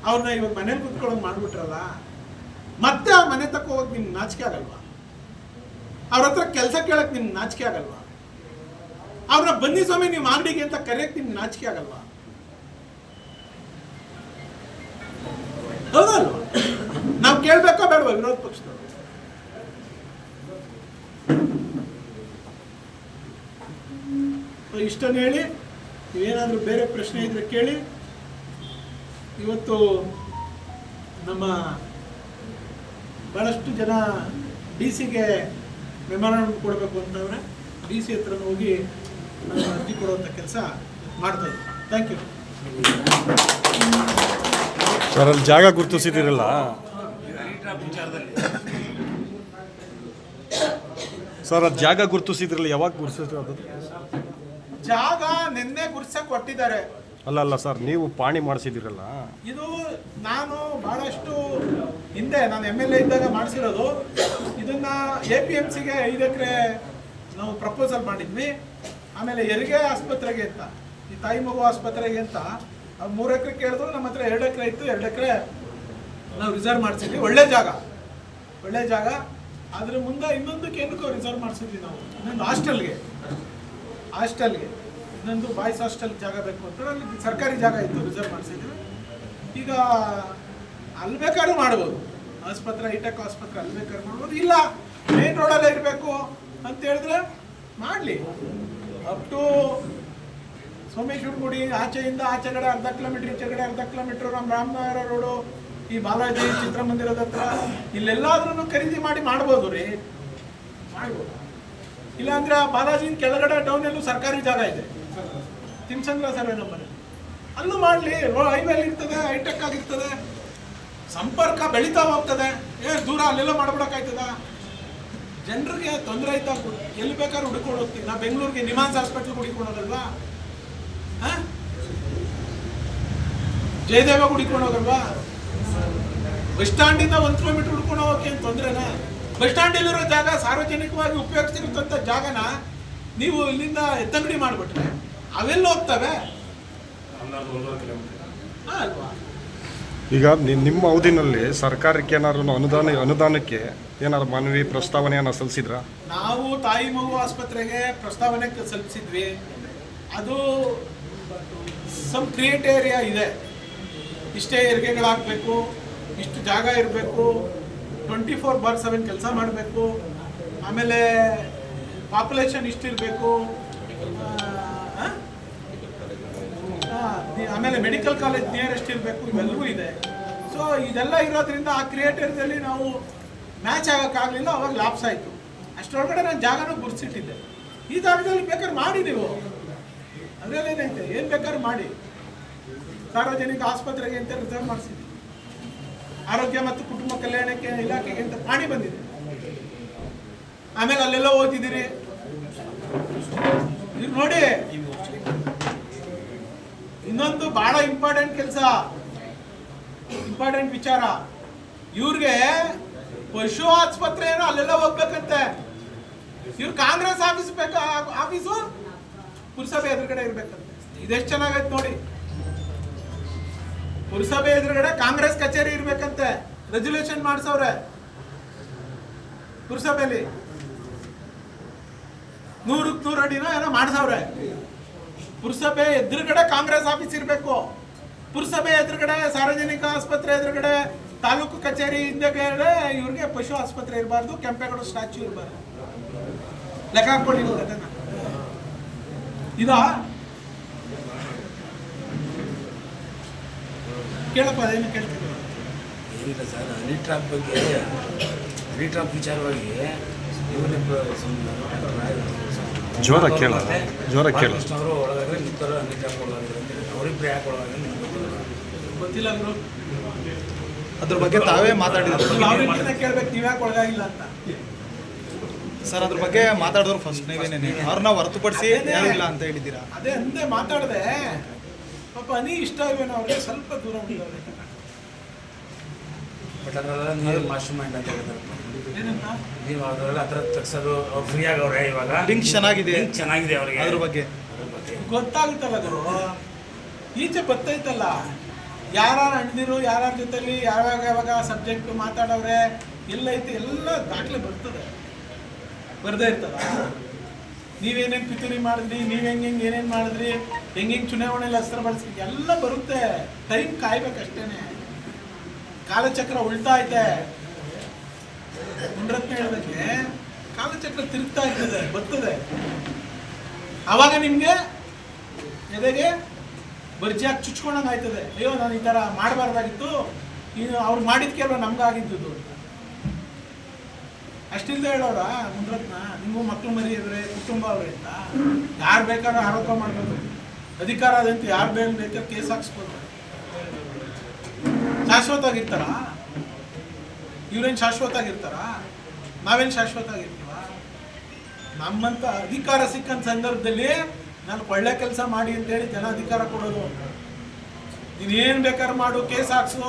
ಅವ್ರನ್ನ ಇವಾಗ ಮನೇಲಿ ಕುತ್ಕೊಳ್ಳೋದು ಮಾಡ್ಬಿಟ್ರಲ್ಲ. ಮತ್ತೆ ಆ ಮನೆ ತಕ್ಕ ಹೋಗಕ್ ನಿಮ್ಗೆ ನಾಚಿಕೆ ಆಗಲ್ವಾ? ಅವ್ರ ಹತ್ರ ಕೆಲಸ ಕೇಳಕ್ ನಿಮ್ಗೆ ನಾಚಿಕೆ ಆಗಲ್ವಾ? ಅವ್ರನ್ನ ಬನ್ನಿ ಸ್ವಾಮಿ ನೀವು ಅಂಗಡಿಗೆ ಅಂತ ಕರೆಯಕ್ ನಿಮ್ಗೆ ನಾಚಿಕೆ ಆಗಲ್ವಾ? ಹೌದಲ್ವಾ? ನಾವು ಕೇಳ್ಬೇಕಾ ಬೇಡವಾ ವಿರೋಧ ಪಕ್ಷದವರು? ಇಷ್ಟನ್ನು ಹೇಳಿ, ನೀವೇನಾದ್ರೂ ಬೇರೆ ಪ್ರಶ್ನೆ ಇದ್ರೆ ಕೇಳಿ. ಇವತ್ತು ನಮ್ಮ ಬಹಳಷ್ಟು ಜನ ಡಿ ಸಿಗೆ ಮೆಮೊರಾಂಡಮ್ ಕೊಡಬೇಕು ಅಂತಂದ್ರೆ ಡಿ ಸಿ ಹತ್ರ ಹೋಗಿ ಅರ್ಜಿ ಕೊಡುವಂಥ ಕೆಲಸ ಮಾಡ್ತಾ ಇದ್ದೀವಿ. Thank you sir. ಅಲ್ಲಿ ಜಾಗ ಗುರುತಿಸಿದಿರಲ್ಲ ಸರ್, ಅದು ಜಾಗ ಗುರುತಿಸಿದ್ರಲ್ಲ, ಯಾವಾಗ ಗುರುತಿಸಿದ್ರು? ಅದು ಜಾಗ ನಿನ್ನೆ ಗುರ್ಸಕ್ಕೆ ಕೊಟ್ಟಿದ್ದಾರೆ. ಅಲ್ಲ ಸರ್, ನೀವು ಪಾಣಿ ಮಾಡಿಸಿದಿರಲ್ಲ. ಇದು ನಾನು ಬಹಳಷ್ಟು ಹಿಂದೆ ನಾನು MLA ಇದ್ದಾಗ ಮಾಡಿಸಿರೋದು. ಇದನ್ನ APMCಗೆ 5 ಎಕರೆ ನಾವು ಪ್ರಪೋಸಲ್ ಮಾಡಿದ್ವಿ. ಆಮೇಲೆ ಹೆರಿಗೆ ಆಸ್ಪತ್ರೆಗೆ ಅಂತ, ಈ ತಾಯಿ ಮಗು ಆಸ್ಪತ್ರೆಗೆ ಅಂತ 3 ಎಕರೆ ಕೇಳಿದ್ರು. ನಮ್ಮ ಹತ್ರ 2 ಎಕರೆ ಇತ್ತು, 2 ಎಕರೆ ನಾವು ರಿಸರ್ವ್ ಮಾಡಿಸಿದ್ವಿ. ಒಳ್ಳೆ ಜಾಗ. ಅದ್ರ ಮುಂದೆ ಇನ್ನೊಂದಕ್ಕೆ ಏನಕ್ಕೋ ರಿಸರ್ವ್ ಮಾಡಿಸಿದ್ವಿ ನಾವು. ಇನ್ನೊಂದು ಹಾಸ್ಟೆಲ್ಗೆ ಇನ್ನೊಂದು ಬಾಯ್ಸ್ ಹಾಸ್ಟೆಲ್ ಜಾಗ ಬೇಕು ಅಂತ ಅಲ್ಲಿ ಸರ್ಕಾರಿ ಜಾಗ ಇತ್ತು, ರಿಸರ್ವ್ ಮಾಡಿಸಿದ್ವಿ. ಈಗ ಅಲ್ಲಿ ಬೇಕಾದ್ರೂ ಮಾಡ್ಬೋದು, ಆಸ್ಪತ್ರೆ, ಹೈಟೆಕ್ ಆಸ್ಪತ್ರೆ ಅಲ್ಲಿ ಬೇಕಾದ್ರೂ ಮಾಡ್ಬೋದು. ಇಲ್ಲ ಮೇನ್ ರೋಡಲ್ಲೇ ಇರಬೇಕು ಅಂತ ಹೇಳಿದ್ರೆ ಮಾಡಲಿ. ಅಪ್ ಟು ಸೋಮೇಶ್ವರ ಗುಡಿ ಆಚೆಯಿಂದ ಆಚೆಗಡೆ ಅರ್ಧ ಕಿಲೋಮೀಟರ್, ಈಚೆಗಡೆ ಅರ್ಧ ಕಿಲೋಮೀಟರ್, ನಮ್ಮ ರಾಮನಗರ ರೋಡು, ಈ ಬಾಲಾಜಿ ಚಿತ್ರಮಂದಿರದ ಹತ್ರ ಇಲ್ಲೆಲ್ಲಾದ್ರೂ ಖರೀದಿ ಮಾಡ್ಬೋದು ರೀ, ಮಾಡ್ಬೋದು. ಇಲ್ಲಾಂದ್ರೆ ಆ ಬಾಲಾಜಿನ ಕೆಳಗಡೆ ಡೌನಲ್ಲೂ ಸರ್ಕಾರಿ ಜಾಗ ಇದೆ, ತಿಮ್ಸಂದ್ರ ಸರ್ವೆ ನಂಬರ್, ಅಲ್ಲೂ ಮಾಡಲಿ. ಹೈವೇಲಿ ಇರ್ತದೆ, ಹೈಟೆಕ್ ಆಗಿರ್ತದೆ, ಸಂಪರ್ಕ ಬೆಳೀತಾ ಹೋಗ್ತದೆ. ದೂರ ಅಲ್ಲೆಲ್ಲ ಮಾಡ್ಬಿಡಕ್ಕಾಯ್ತದ? ಜನರಿಗೆ ತೊಂದರೆ ಆಯ್ತಾ? ಎಲ್ಲಿ ಬೇಕಾದ್ರೂ ಹುಡ್ಕೊಂಡು ಹೋಗ್ತೀವಿ. ನಾ ಬೆಂಗಳೂರಿಗೆ ನಿಮಾನ್ಸ್ ಹಾಸ್ಪಿಟ್ಲ್ಗೆ ಹುಡ್ಕೊಂಡು ಹೋಗಲ್ವಾ? ಜಯದೇವ ಹುಡ್ಕೊಂಡು ಹೋಗಲ್ವಾ? ಬಸ್ ಸ್ಟ್ಯಾಂಡಿಂದ 1 ಕಿಲೋಮೀಟರ್ ಹುಡ್ಕೊಂಡು ಹೋಗೋಕೆ ಏನು ತೊಂದರೆನಾ? ಬಸ್ ಸ್ಟ್ಯಾಂಡಲ್ಲಿರೋ ಜಾಗ ಸಾರ್ವಜನಿಕವಾಗಿ ಉಪಯೋಗಿಸ್ತಿರ್ತಂಥ ಜಾಗನ ನೀವು ಇಲ್ಲಿಂದ ಎತ್ತಂಗಡಿ ಮಾಡಿಬಿಟ್ರೆ ಅವೆಲ್ಲ ಹೋಗ್ತವೆ ಅಲ್ವಾ? ಈಗ ನಿಮ್ಮ ಅವಧಿನಲ್ಲಿ ಸರ್ಕಾರಕ್ಕೆ ಏನಾದ್ರು ಅನುದಾನಕ್ಕೆ ಏನಾದ್ರು ಮನವಿ ಪ್ರಸ್ತಾವನೆಯನ್ನು ಸಲ್ಲಿಸಿದ್ರಾ? ನಾವು ತಾಯಿ ಮಗು ಆಸ್ಪತ್ರೆಗೆ ಪ್ರಸ್ತಾವನೆ ಸಲ್ಲಿಸಿದ್ವಿ. ಅದು ಸಮ್ ಕ್ರಿಯೇಟೇರಿಯಾ ಇದೆ, ಇಷ್ಟೇ ಹೆರಿಗೆಗಳಾಗಬೇಕು, ಇಷ್ಟು ಜಾಗ ಇರಬೇಕು, 24/7 ಕೆಲಸ ಮಾಡಬೇಕು, ಆಮೇಲೆ ಪಾಪ್ಯುಲೇಷನ್ ಇಷ್ಟಿರಬೇಕು, ಆಮೇಲೆ ಮೆಡಿಕಲ್ ಕಾಲೇಜ್ ನಿಯರೆಸ್ಟ್ ಇರಬೇಕು, ಇವೆಲ್ಲವೂ ಇದೆ. ಸೊ ಇದೆಲ್ಲ ಇರೋದ್ರಿಂದ ಆ ಕ್ರಿಯೇಟರ್ದಲ್ಲಿ ನಾವು ಮ್ಯಾಚ್ ಆಗೋಕ್ಕಾಗಲಿಲ್ಲ, ಅವಾಗ ಲಾಪ್ಸ್ ಆಯಿತು. ಅಷ್ಟರೊಳಗಡೆ ನಾನು ಜಾಗನೂ ಗುರ್ಸಿಟ್ಟಿದ್ದೆ. ಈ ಜಾಗದಲ್ಲಿ ಬೇಕಾದ್ರೆ ಮಾಡಿ, ನೀವು ಅದರಲ್ಲೇನೈತೆ, ಏನು ಬೇಕಾದ್ರೂ ಮಾಡಿ. ಸಾರ್ವಜನಿಕ ಆಸ್ಪತ್ರೆಗೆ ಅಂತ ರಿಸರ್ವ್ ಮಾಡಿಸಿದ್ವಿ, ಆರೋಗ್ಯ ಮತ್ತು ಕುಟುಂಬ ಕಲ್ಯಾಣಕ್ಕೆ ಇಲಾಖೆಗೆ ಅಂತ ಪಾಣಿ ಬಂದಿದೆ. ಆಮೇಲೆ ಅಲ್ಲೆಲ್ಲ ಓದಿದ್ದೀರಿ, ನೀವು ನೋಡಿ. ಇನ್ನೊಂದು ಬಹಳ ಇಂಪಾರ್ಟೆಂಟ್ ಕೆಲಸ, ಇಂಪಾರ್ಟೆಂಟ್ ವಿಚಾರ, ಇವ್ರಿಗೆ ಪಶು ಆಸ್ಪತ್ರೆ ಏನೋ ಅಲ್ಲೆಲ್ಲ ಹೋಗ್ಬೇಕಂತೆ. ಇವ್ರು ಕಾಂಗ್ರೆಸ್ ಆಫೀಸು ಪುರಸಭೆ ಎದುರುಗಡೆ ಇರ್ಬೇಕಂತೆ. ಇದೆಷ್ಟು ಚೆನ್ನಾಗೈತೆ ನೋಡಿ. ಪುರಸಭೆ ಎದುರುಗಡೆ ಕಾಂಗ್ರೆಸ್ ಕಚೇರಿ ಇರ್ಬೇಕಂತೆ. ರೆಜಲ್ಯೂಷನ್ ಮಾಡ್ಸವ್ರೆ ಪುರಸಭೆಯಲ್ಲಿ, 100ಕ್ಕೆ 100 ಅಡಿನೋ ಏನೋ ಮಾಡ್ಸವ್ರೆ. ಪುರಸಭೆ ಎದುರುಗಡೆ ಕಾಂಗ್ರೆಸ್ ಆಫೀಸ್ ಇರಬೇಕು. ಪುರಸಭೆ ಎದುರುಗಡೆ, ಸಾರ್ವಜನಿಕ ಆಸ್ಪತ್ರೆ ಎದುರುಗಡೆ, ತಾಲೂಕು ಕಚೇರಿ ಹಿಂದೆಗಡೆ ಇವ್ರಿಗೆ ಪಶು ಆಸ್ಪತ್ರೆ ಇರಬಾರ್ದು, ಕೆಂಪೇಗೌಡ ಸ್ಟ್ಯಾಚ್ಯೂ ಇರಬಾರ್ದು. ಲೆಕ್ಕ ಹಾಕೊಳ್ಳಿ ಅದನ್ನ. ಇದಾ ಕೇಳಪ್ಪ, ಅದೇನು ಕೇಳ್ತೀವಿ. ಏನಿಲ್ಲ ಸರ್, ಹನಿ ಟ್ರಾಪ್ ಬಗ್ಗೆ, ಹನಿ ಟ್ರಾಪ್ ವಿಚಾರವಾಗಿ ಜೋರ ಕೇಳ, ಜೋರ ಕೇಳ. ಅವರು ಒಳಗಾದ್ರೆ ನಿಂತರ ಹನಿ ಟ್ರಾಪ್ ಒಳಗಾದ್ರೆ ಅವರಿಬ್ಬರು ಯಾಕೆ ಒಳಗಾದ್ರೆ ಗೊತ್ತಿಲ್ಲ ಅವರು. ಅದ್ರ ಬಗ್ಗೆ ತಾವೇ ಮಾತಾಡಿದ್ರು ಕೇಳ್ಬೇಕು, ನೀವ್ ಯಾಕೆ ಒಳಗಾಗಿಲ್ಲ ಅಂತ ಸರ್. ಅದ್ರ ಬಗ್ಗೆ ಮಾತಾಡಿದ್ರು ಫಸ್ಟ್ ನೀವೇನೇನೆ, ಅವ್ರನ್ನ ಹೊರತುಪಡಿಸಿ ಯಾರು ಇಲ್ಲ ಅಂತ ಹೇಳಿದ್ದೀರಾ. ಅದೇ ಅಂದೆ ಮಾತಾಡದೆ. ಪಾಪ ಹನಿ ಇಷ್ಟ ಇವೇನೋ ಅವ್ರಿಗೆ, ಸ್ವಲ್ಪ ದೂರ ಉಳಿದವ್ರೆ. ಬಟ್ ಅದರೆಲ್ಲ ನೀರು ಮಾಸ್ಟರ್ ಮೈಂಡ್ ಅಂತ ಹೇಳ್ತಾರೆ. ಏನಂತ ನೀವು ಅದರೆಲ್ಲ ಆ ಥರ ತಗ್ಸೋದು, ಅವ್ರು ಫ್ರೀ ಆಗವ್ರೆ ಇವಾಗ. ಲಿಂಕ್ ಚೆನ್ನಾಗಿದೆ, ಚೆನ್ನಾಗಿದೆ ಅವ್ರಿಗೆ. ಅದ್ರ ಬಗ್ಗೆ ಗೊತ್ತಾಗುತ್ತಲ್ಲ ಗುರು, ಈಚೆ ಬರ್ತೈತಲ್ಲ. ಯಾರು ಅಣ್ದಿರು, ಯಾರ ಜೊತೆಲಿ ಯಾವಾಗ ಸಬ್ಜೆಕ್ಟ್ ಮಾತಾಡವ್ರೆ, ಎಲ್ಲೈತೆ ಎಲ್ಲ ದಾಖಲೆ ಬರ್ತದೆ. ಬರ್ದೇ ಇರ್ತದ. ನೀವೇನೇನು ಪಿತೂರಿ ಮಾಡಿದ್ರಿ, ನೀವು ಹೆಂಗೆ ಏನೇನು ಮಾಡಿದ್ರಿ, ಹೆಂಗೆ ಚುನಾವಣೆಯಲ್ಲಿ ಅಸ್ತ್ರ ಬಳಸಿ ಎಲ್ಲ ಬರುತ್ತೆ. ಟೈಮ್ ಕಾಯ್ಬೇಕಷ್ಟೇನೆ. ಕಾಲಚಕ್ರ ಉಳ್ತಾ ಐತೆ. ಮುನ್ರತ್ನ ಹೇಳಿದಂಗೆ ಕಾಲಚಕ್ರ ತಿರುಗ್ತಾ ಇರ್ತದೆ, ಬರ್ತದೆ. ಆವಾಗ ನಿಮಗೆ ಎದೆಗೆ ಬರ್ಜಿಯಾಗಿ ಚುಚ್ಕೊಂಡಂಗೆ ಆಯ್ತದೆ. ಅಯ್ಯೋ, ನಾನು ಈ ಥರ ಮಾಡಬಾರ್ದಾಗಿತ್ತು, ಇನ್ನು ಅವ್ರು ಮಾಡಿದ ಕೆಲವು ನಮ್ಗಾಗಿದ್ದು ಅಂತ. ಅಷ್ಟಿಲ್ಲದೆ ಹೇಳೋರ ಮುನ್ರತ್ನ, ನಿಮಗೂ ಮಕ್ಕಳು ಮರಿ ಇದ್ರೆ, ಕುಟುಂಬ ಅವ್ರೆ ಅಂತ ಯಾರು ಬೇಕಾದ್ರೂ ಆರೋಪ ಮಾಡ್ಬೋದು. ಅಧಿಕಾರ ಅದಂತೂ ಯಾರು ಬೇಕಾದ್ರೆ ಕೇಸ್ ಹಾಕ್ಸ್ಬೋದು. ಶಾಶ್ವತವಾಗಿರ್ತಾರ ಇವ್ರೇನು? ಶಾಶ್ವತವಾಗಿರ್ತಾರ? ನಾವೇನು ಶಾಶ್ವತವಾಗಿರ್ತೀವ? ನಮ್ಮಂತ ಅಧಿಕಾರ ಸಿಕ್ಕಂತ ಸಂದರ್ಭದಲ್ಲಿ ನಾನು ಒಳ್ಳೆ ಕೆಲಸ ಮಾಡಿ ಅಂತೇಳಿ ಜನ ಅಧಿಕಾರ ಕೊಡೋದು. ನೀನೇನು ಬೇಕಾದ್ರೆ ಮಾಡು, ಕೇಸ್ ಹಾಕ್ಸು,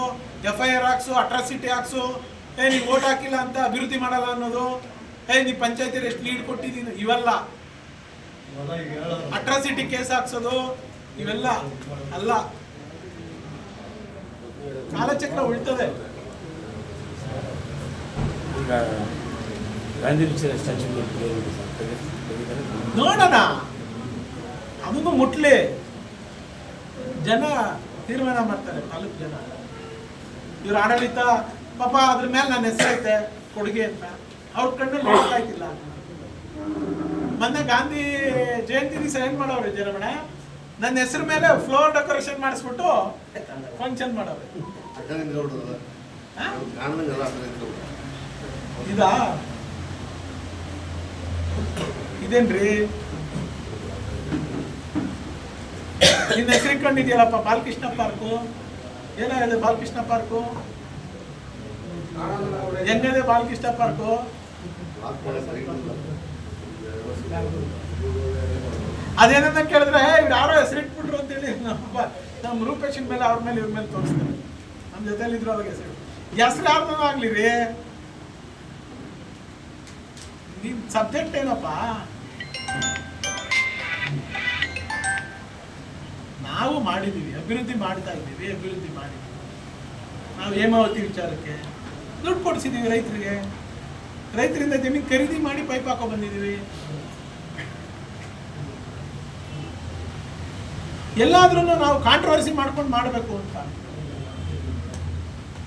FIR ಹಾಕ್ಸು, ಅಟ್ರಾಸಿಟಿ ಹಾಕ್ಸು, ನೀವು ಓಟ್ ಹಾಕಿಲ್ಲ ಅಂತ ಅಭಿವೃದ್ಧಿ ಮಾಡಲ್ಲ ಅನ್ನೋದು, ನೀವು ಪಂಚಾಯತಿ ಎಷ್ಟು ಲೀಡ್ ಕೊಟ್ಟಿದ್ದೀನಿ, ಇವೆಲ್ಲ ಅಟ್ರಾಸಿಟಿ ಕೇಸ್ ಹಾಕ್ಸೋದು, ಇವೆಲ್ಲ ಅಲ್ಲ. ಕಾಲಚಕ್ರ ಉಳ್ತದೆ. ಈಗ ಗಾಂಧಿ ಸ್ಟ್ಯಾಚ್ಯೂ ನೋಡೋಣ, ಅದನ್ನು ಮುಟ್ಲಿ. ಜನ ತೀರ್ಮಾನ ಮಾಡ್ತಾರೆ, ತಾಲೂಕು ಜನ. ಇವ್ರ ಆಡಳಿತ ಪಾಪ ಅದ್ರ ಮೇಲೆ ನನ್ನ ಹೆಸರೈತೆ ಕೊಡುಗೆ ಅಂತ ಅವ್ರ ಕಣ್ಣಲ್ಲಿ ನೋಡ್ತಾಯ್ತಿಲ್ಲ. ಮೊನ್ನೆ ಗಾಂಧಿ ಜಯಂತಿ ದಿವಸ ಏನ್ ಮಾಡವ್ರೆ ಜನಮಣ, ನನ್ನ ಹೆಸರು ಮೇಲೆ ಫ್ಲೋರ್ ಡೆಕೋರೇಷನ್ ಮಾಡಿಸ್ಬಿಟ್ಟು ಫಂಕ್ಷನ್ ಮಾಡವ್ರೆ. ಇದಾ ಇದೇನ್ರಿ? ನಿನ್ನ ಹೆಸರು ಇಟ್ಕೊಂಡಿದ್ಯಲ್ಲಪ್ಪ, ಬಾಲಕೃಷ್ಣ ಪಾರ್ಕು. ಏನಾಗಿದೆ ಬಾಲಕೃಷ್ಣ ಪಾರ್ಕು? ಹೆಂಗಿದೆ ಬಾಲಕೃಷ್ಣ ಪಾರ್ಕು? ಅದೇನಂತ ಕೇಳಿದ್ರೆ ಇವ್ರು ಯಾರೋ ಹೆಸರಿಟ್ಬಿಟ್ರು ಅಂತೇಳಿ ನಮ್ಮ ರೂಪೇಶನ್ ಮೇಲೆ, ಅವ್ರ ಮೇಲೆ, ಇವ್ರ ಮೇಲೆ ತೋರಿಸ್ತಾರೆ. ನಮ್ಮ ಜೊತೆಲಿ ಇದ್ರು ಅವಾಗ ಹೆಸರು ಯಾರ್ದೂ ಆಗ್ಲಿ ರೀ. ನಿಮ್ ಸಬ್ಜೆಕ್ಟ್ ಏನಪ್ಪ? ನಾವು ಮಾಡಿದ್ದೀವಿ, ಅಭಿವೃದ್ಧಿ ಮಾಡ್ತಾ ಇದ್ದೀವಿ, ಅಭಿವೃದ್ಧಿ ಮಾಡಿದ್ದೀವಿ. ನಾವು ಹೇಮಾವತಿ ವಿಚಾರಕ್ಕೆ ದುಡ್ಡು ಕೊಡಿಸಿದ್ದೀವಿ ರೈತರಿಗೆ. ರೈತರಿಂದ ಜಮೀನು ಖರೀದಿ ಮಾಡಿ ಪೈಪ್ ಹಾಕೋ ಬಂದಿದ್ದೀವಿ. ಎಲ್ಲಾದ್ರೂ ನಾವು ಕಾಂಟ್ರವರ್ಸಿ ಮಾಡ್ಕೊಂಡು ಮಾಡಬೇಕು ಅಂತ.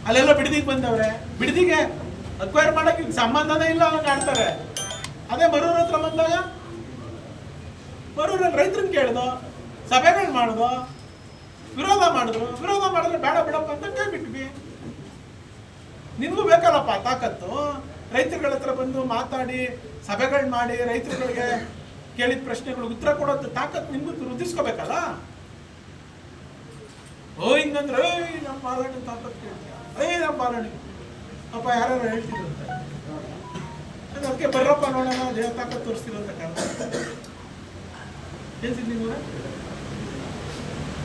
ಅಲ್ಲೆಲ್ಲ ಬಿಡದಿಗೆ ಬಂದವ್ರೆ, ಬಿಡದಿಗೆ ಅಕ್ವೈರ್ ಮಾಡಕ್ಕೆ ಸಂಬಂಧನೇ ಇಲ್ಲ ಅನ್ನೋ ಆಡ್ತಾರೆ. ಅದೇ ಮರೂರ್ ಹತ್ರ ಬಂದಾಗ ಮರೂರಲ್ಲಿ ರೈತರನ್ನ ಕೇಳ್ದು, ಸಭೆಗಳು ಮಾಡ್ದು, ವಿರೋಧ ಮಾಡಿದ್ರೆ ಬೇಡ ಬಿಡಪ್ಪ ಅಂತ ಕೈ ಬಿಟ್ವಿ. ನಿನ್ಗೂ ಬೇಕಲ್ಲಪ್ಪ ತಾಕತ್ತು, ರೈತರುಗಳ ಹತ್ರ ಬಂದು ಮಾತಾಡಿ ಸಭೆಗಳು ಮಾಡಿ ರೈತರುಗಳಿಗೆ ಕೇಳಿದ ಪ್ರಶ್ನೆಗಳು ಉತ್ತರ ಕೊಡೋದು ತಾಕತ್ತು ನಿಮ್ಗೂ ವೃದ್ಧಿಸ್ಕೋಬೇಕಲ್ಲ. ಓ ಹಿಂಗಂದ್ರೆ ನಮ್ಮ ಬಾಲಣ್ಣ ತಾಕತ್ತು ಕೇಳ್ತೀಯ, ನಮ್ಮ ಬಾಲಣ್ಣ ಅಪ್ಪ ಯಾರು ಹೇಳ್ತಿದ್ರಂತೆ, ಅದಕ್ಕೆ ಬರ್ರಪ್ಪ ನೋಡೋಣ ದೇಹ ತಾಕತ್ತು ತೋರಿಸ್ತಿರೋಂತ ಕಾರಣ ಹೇಳ್ತಿದ್ವಿ.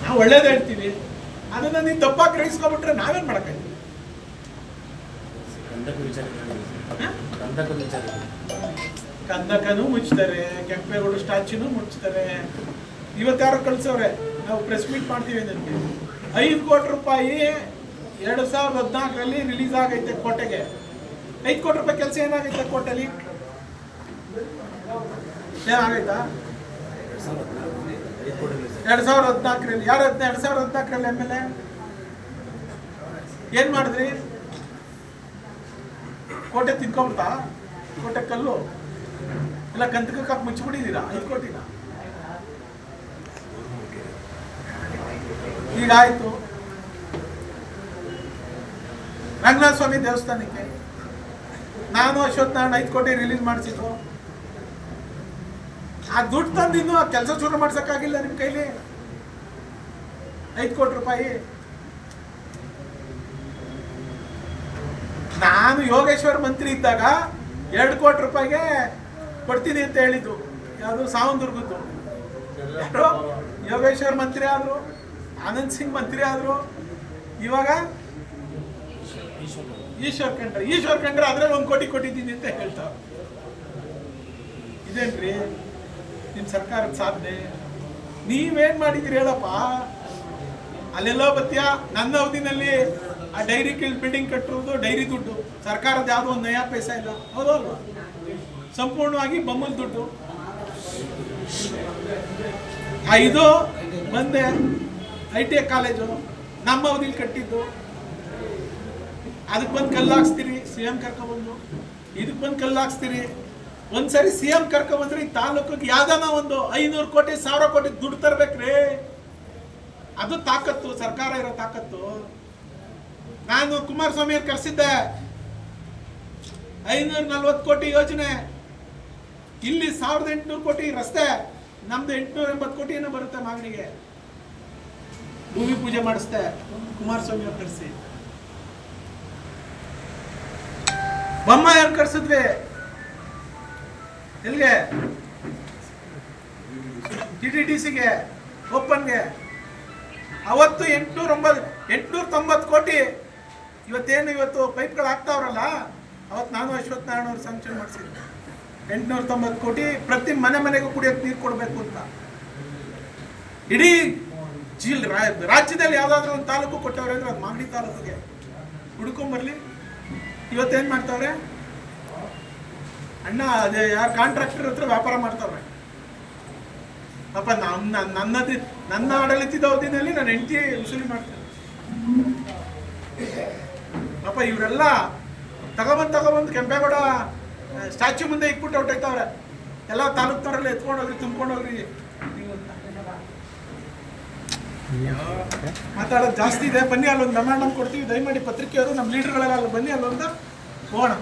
ನಾವು ಒಳ್ಳೇದು ಹೇಳ್ತೀವಿ, ಅದನ್ನ ನೀನು ತಪ್ಪಾಗಿ ಗ್ರಹಿಸ್ಕೊಬಿಟ್ರೆ ನಾವೇನ್ ಮಾಡಕ್ಕಾಗ್ತೀವಿ? ಕಂದಕನೂ ಮುಚ್ತಾರೆ, ಕೆಂಪೇಗೌಡ ಸ್ಟ್ಯಾಚ್ಯೂನು ಮುಚ್ತಾರೆ. ಇವತ್ತಾರು ಕಳ್ಸವ್ರೆ, ನಾವು ಪ್ರೆಸ್ ಮೀಟ್ ಮಾಡ್ತೀವಿ ನನಗೆ 5 ಕೋಟಿ ರೂಪಾಯಿ 2014ರಲ್ಲಿ ರಿಲೀಸ್ ಆಗೈತೆ ಕೋಟೆಗೆ. 5 ಕೋಟಿ ರೂಪಾಯಿ ಕೆಲಸ ಏನಾಗೈತೆ ಕೋಟೆಲಿ? ಏನಾಗೈತಾ? 2014ರಲ್ಲಿ ಯಾರು 2014ರಲ್ಲಿ MLA ಏನ್ ಮಾಡಿದ್ರಿ? ಕೋಟೆ ತಿನ್ಕೊಂಡ್ಬಿಡ್ತಾ? ಕೋಟೆ ಕಲ್ಲು ಎಲ್ಲ ಕಂತಕಕ್ಕೆ ಮುಚ್ಚಿಬಿಟ್ಟಿದ್ದೀರಾ 5 ಕೋಟಿನ. ಈಗಾಯ್ತು ರಂಗನಾಥ ಸ್ವಾಮಿ ದೇವಸ್ಥಾನಕ್ಕೆ ನಾನು ಅಶ್ವತ್ಥ ನಾರಾಯಣ 5 ಕೋಟಿ ರಿಲೀಸ್ ಮಾಡಿಸಿದ್ರು. ಆ ದುಡ್ಡು ತಂದು ಇನ್ನೂ ಆ ಕೆಲಸ ಶುರು ಮಾಡ್ಸಕ್ಕಾಗಿಲ್ಲ ನಿಮ್ಮ ಕೈಲಿ. 5 ಕೋಟಿ ರೂಪಾಯಿ ನಾನು ಯೋಗೇಶ್ವರ್ ಮಂತ್ರಿ ಇದ್ದಾಗ 2 ಕೋಟಿ ರೂಪಾಯಿಗೆ ಕೊಡ್ತೀನಿ ಅಂತ ಹೇಳಿದ್ದು. ಯಾವುದು ಸಾವಂದುರ್ಗದ್ದು. ಯಾರು ಯೋಗೇಶ್ವರ್ ಮಂತ್ರಿ ಆದ್ರು, ಆನಂದ್ ಸಿಂಗ್ ಮಂತ್ರಿ ಆದ್ರು, ಇವಾಗ ಈಶ್ವರ್ ಖಂಡ್ರೆ ಅದ್ರಲ್ಲಿ 1 ಕೋಟಿ ಕೊಟ್ಟಿದ್ದೀನಿ ಅಂತ ಹೇಳ್ತಾವ. ಇದೇನ್ರಿ ನಿಮ್ ಸರ್ಕಾರದ ಸಾಧನೆ? ನೀವೇನ್ ಮಾಡಿದಿರಿ ಹೇಳಪ್ಪ? ಅಲ್ಲೆಲ್ಲೋ ಬತ್ತೀಯ ನನ್ನ ಅವಧಿನಲ್ಲಿ ಆ ಡೈರಿ ಬಿಲ್ಡಿಂಗ್ ಕಟ್ಟಿರೋದು ಡೈರಿ ದುಡ್ಡು, ಸರ್ಕಾರದ ಯಾವುದೋ 1 ನಯಾ ಪೈಸಾ ಇಲ್ಲ. ಹೌದಲ್ವಾ? ಸಂಪೂರ್ಣವಾಗಿ ಬೊಮ್ಮಲ್ ದುಡ್ಡು. ಇದು ಬಂದೆ ITI ಕಾಲೇಜು ನಮ್ಮ ಅವಧಿಲಿ ಕಟ್ಟಿದ್ದು. ಅದಕ್ಕೆ ಬಂದು ಕಲ್ಲು ಹಾಕ್ಸ್ತೀರಿ CM ಕರ್ಕೊಬಂದು, ಇದಕ್ಕೆ ಬಂದು ಕಲ್ಲು ಹಾಕ್ಸ್ತೀರಿ. ಒಂದ್ಸರಿ CM ಕರ್ಕೊಬಂದ್ರೆ ಈ ತಾಲೂಕಿಗೆ ಯಾವ್ದಾನ ಒಂದು 500 ಕೋಟಿ 1000 ಕೋಟಿ ದುಡ್ಡು ತರ್ಬೇಕ್ರಿ. ಅದು ತಾಕತ್ತು, ಸರ್ಕಾರ ಇರೋ ತಾಕತ್ತು. ನಾನು ಕುಮಾರಸ್ವಾಮಿ ಕರೆಸಿದ್ದೆ 540 ಕೋಟಿ ಯೋಜನೆ, ಇಲ್ಲಿ 1800 ಕೋಟಿ ರಸ್ತೆ, ನಮ್ದು 880 ಕೋಟಿ ಏನೋ ಬರುತ್ತೆ ಮಾಗಣಿಗೆ. ಭೂಮಿ ಪೂಜೆ ಮಾಡಿಸ್ದೆ ಕುಮಾರಸ್ವಾಮಿ ಅವ್ರು ಕರೆಸಿ. ಬೊಮ್ಮಾಯಿ ಕರ್ಸಿದ್ವಿ ಎಲ್ಲಿಗೆ? TTDCಗೆ ಓಪನ್ಗೆ. ಅವತ್ತು 890 ಕೋಟಿ. ಇವತ್ತು ಪೈಪ್ಗಳು ಹಾಕ್ತಾವ್ರಲ್ಲ, ಅವತ್ತು ನಾನು ಅಶ್ವತ್ಥ ನಾರಾಯಣ ಅವ್ರು ಸ್ಯಾಂಕ್ಷನ್ ಮಾಡಿಸಿದ್ದೆ 890 ಕೋಟಿ ಪ್ರತಿ ಮನೆಗೂ ಕುಡಿಯೋಕೆ ನೀರು ಕೊಡಬೇಕು ಅಂತ. ಇಡೀ ರಾಜ್ಯದಲ್ಲಿ ಯಾವ್ದಾದ್ರು ಒಂದು ತಾಲೂಕು ಕೊಟ್ಟವ್ರೆ ಅಂದ್ರೆ ಅದು ಮಾಗಡಿ ತಾಲೂಕಿಗೆ. ಹುಡ್ಕೊಂಬರ್ಲಿ. ಇವತ್ತೇನ್ ಮಾಡ್ತಾವ್ರೆ ಅಣ್ಣ? ಅದೇ ಯಾರು ಕಾಂಟ್ರಾಕ್ಟರ್ ಹತ್ರ ವ್ಯಾಪಾರ ಮಾಡ್ತಾವ್ರೆ. ಪಾಪ ನನ್ನ ಆಡಳಿತದ ಅವಧಿನಲ್ಲಿ ನಾನು ಹೆಂಡತಿ ವಸೂಲಿ ಮಾಡ್ತೇನೆ. ಪಾಪ ಇವರೆಲ್ಲ ತಗೊಬಂದು ಕೆಂಪೇಗೌಡ ಸ್ಟ್ಯಾಚ್ಯೂ ಮುಂದೆ ಇಟ್ಬಿಟ್ಟು ಹೊಟ್ಟೈತವ್ರೆ. ಎಲ್ಲ ತಾಲೂಕ್ನವರೆಲ್ಲ ಎತ್ಕೊಂಡೋಗ್ರಿ, ತುಂಬ್ಕೊಂಡೋಗ್ರಿ ನೀವು ಅಂತ. ಮಾತಾಡೋದು ಜಾಸ್ತಿ ಇದೆ. ಬನ್ನಿ ಅಲ್ಲೊಂದು ಮೆಮೊರಾಂಡಮ್ ಕೊಡ್ತೀವಿ, ದಯಮಾಡಿ ಪತ್ರಿಕೆಯವರು ನಮ್ಮ ಲೀಡರ್ಗಳೆಲ್ಲ ಅಲ್ಲಿ ಬನ್ನಿ, ಅಲ್ಲೊಂದು ಹೋಗೋಣ.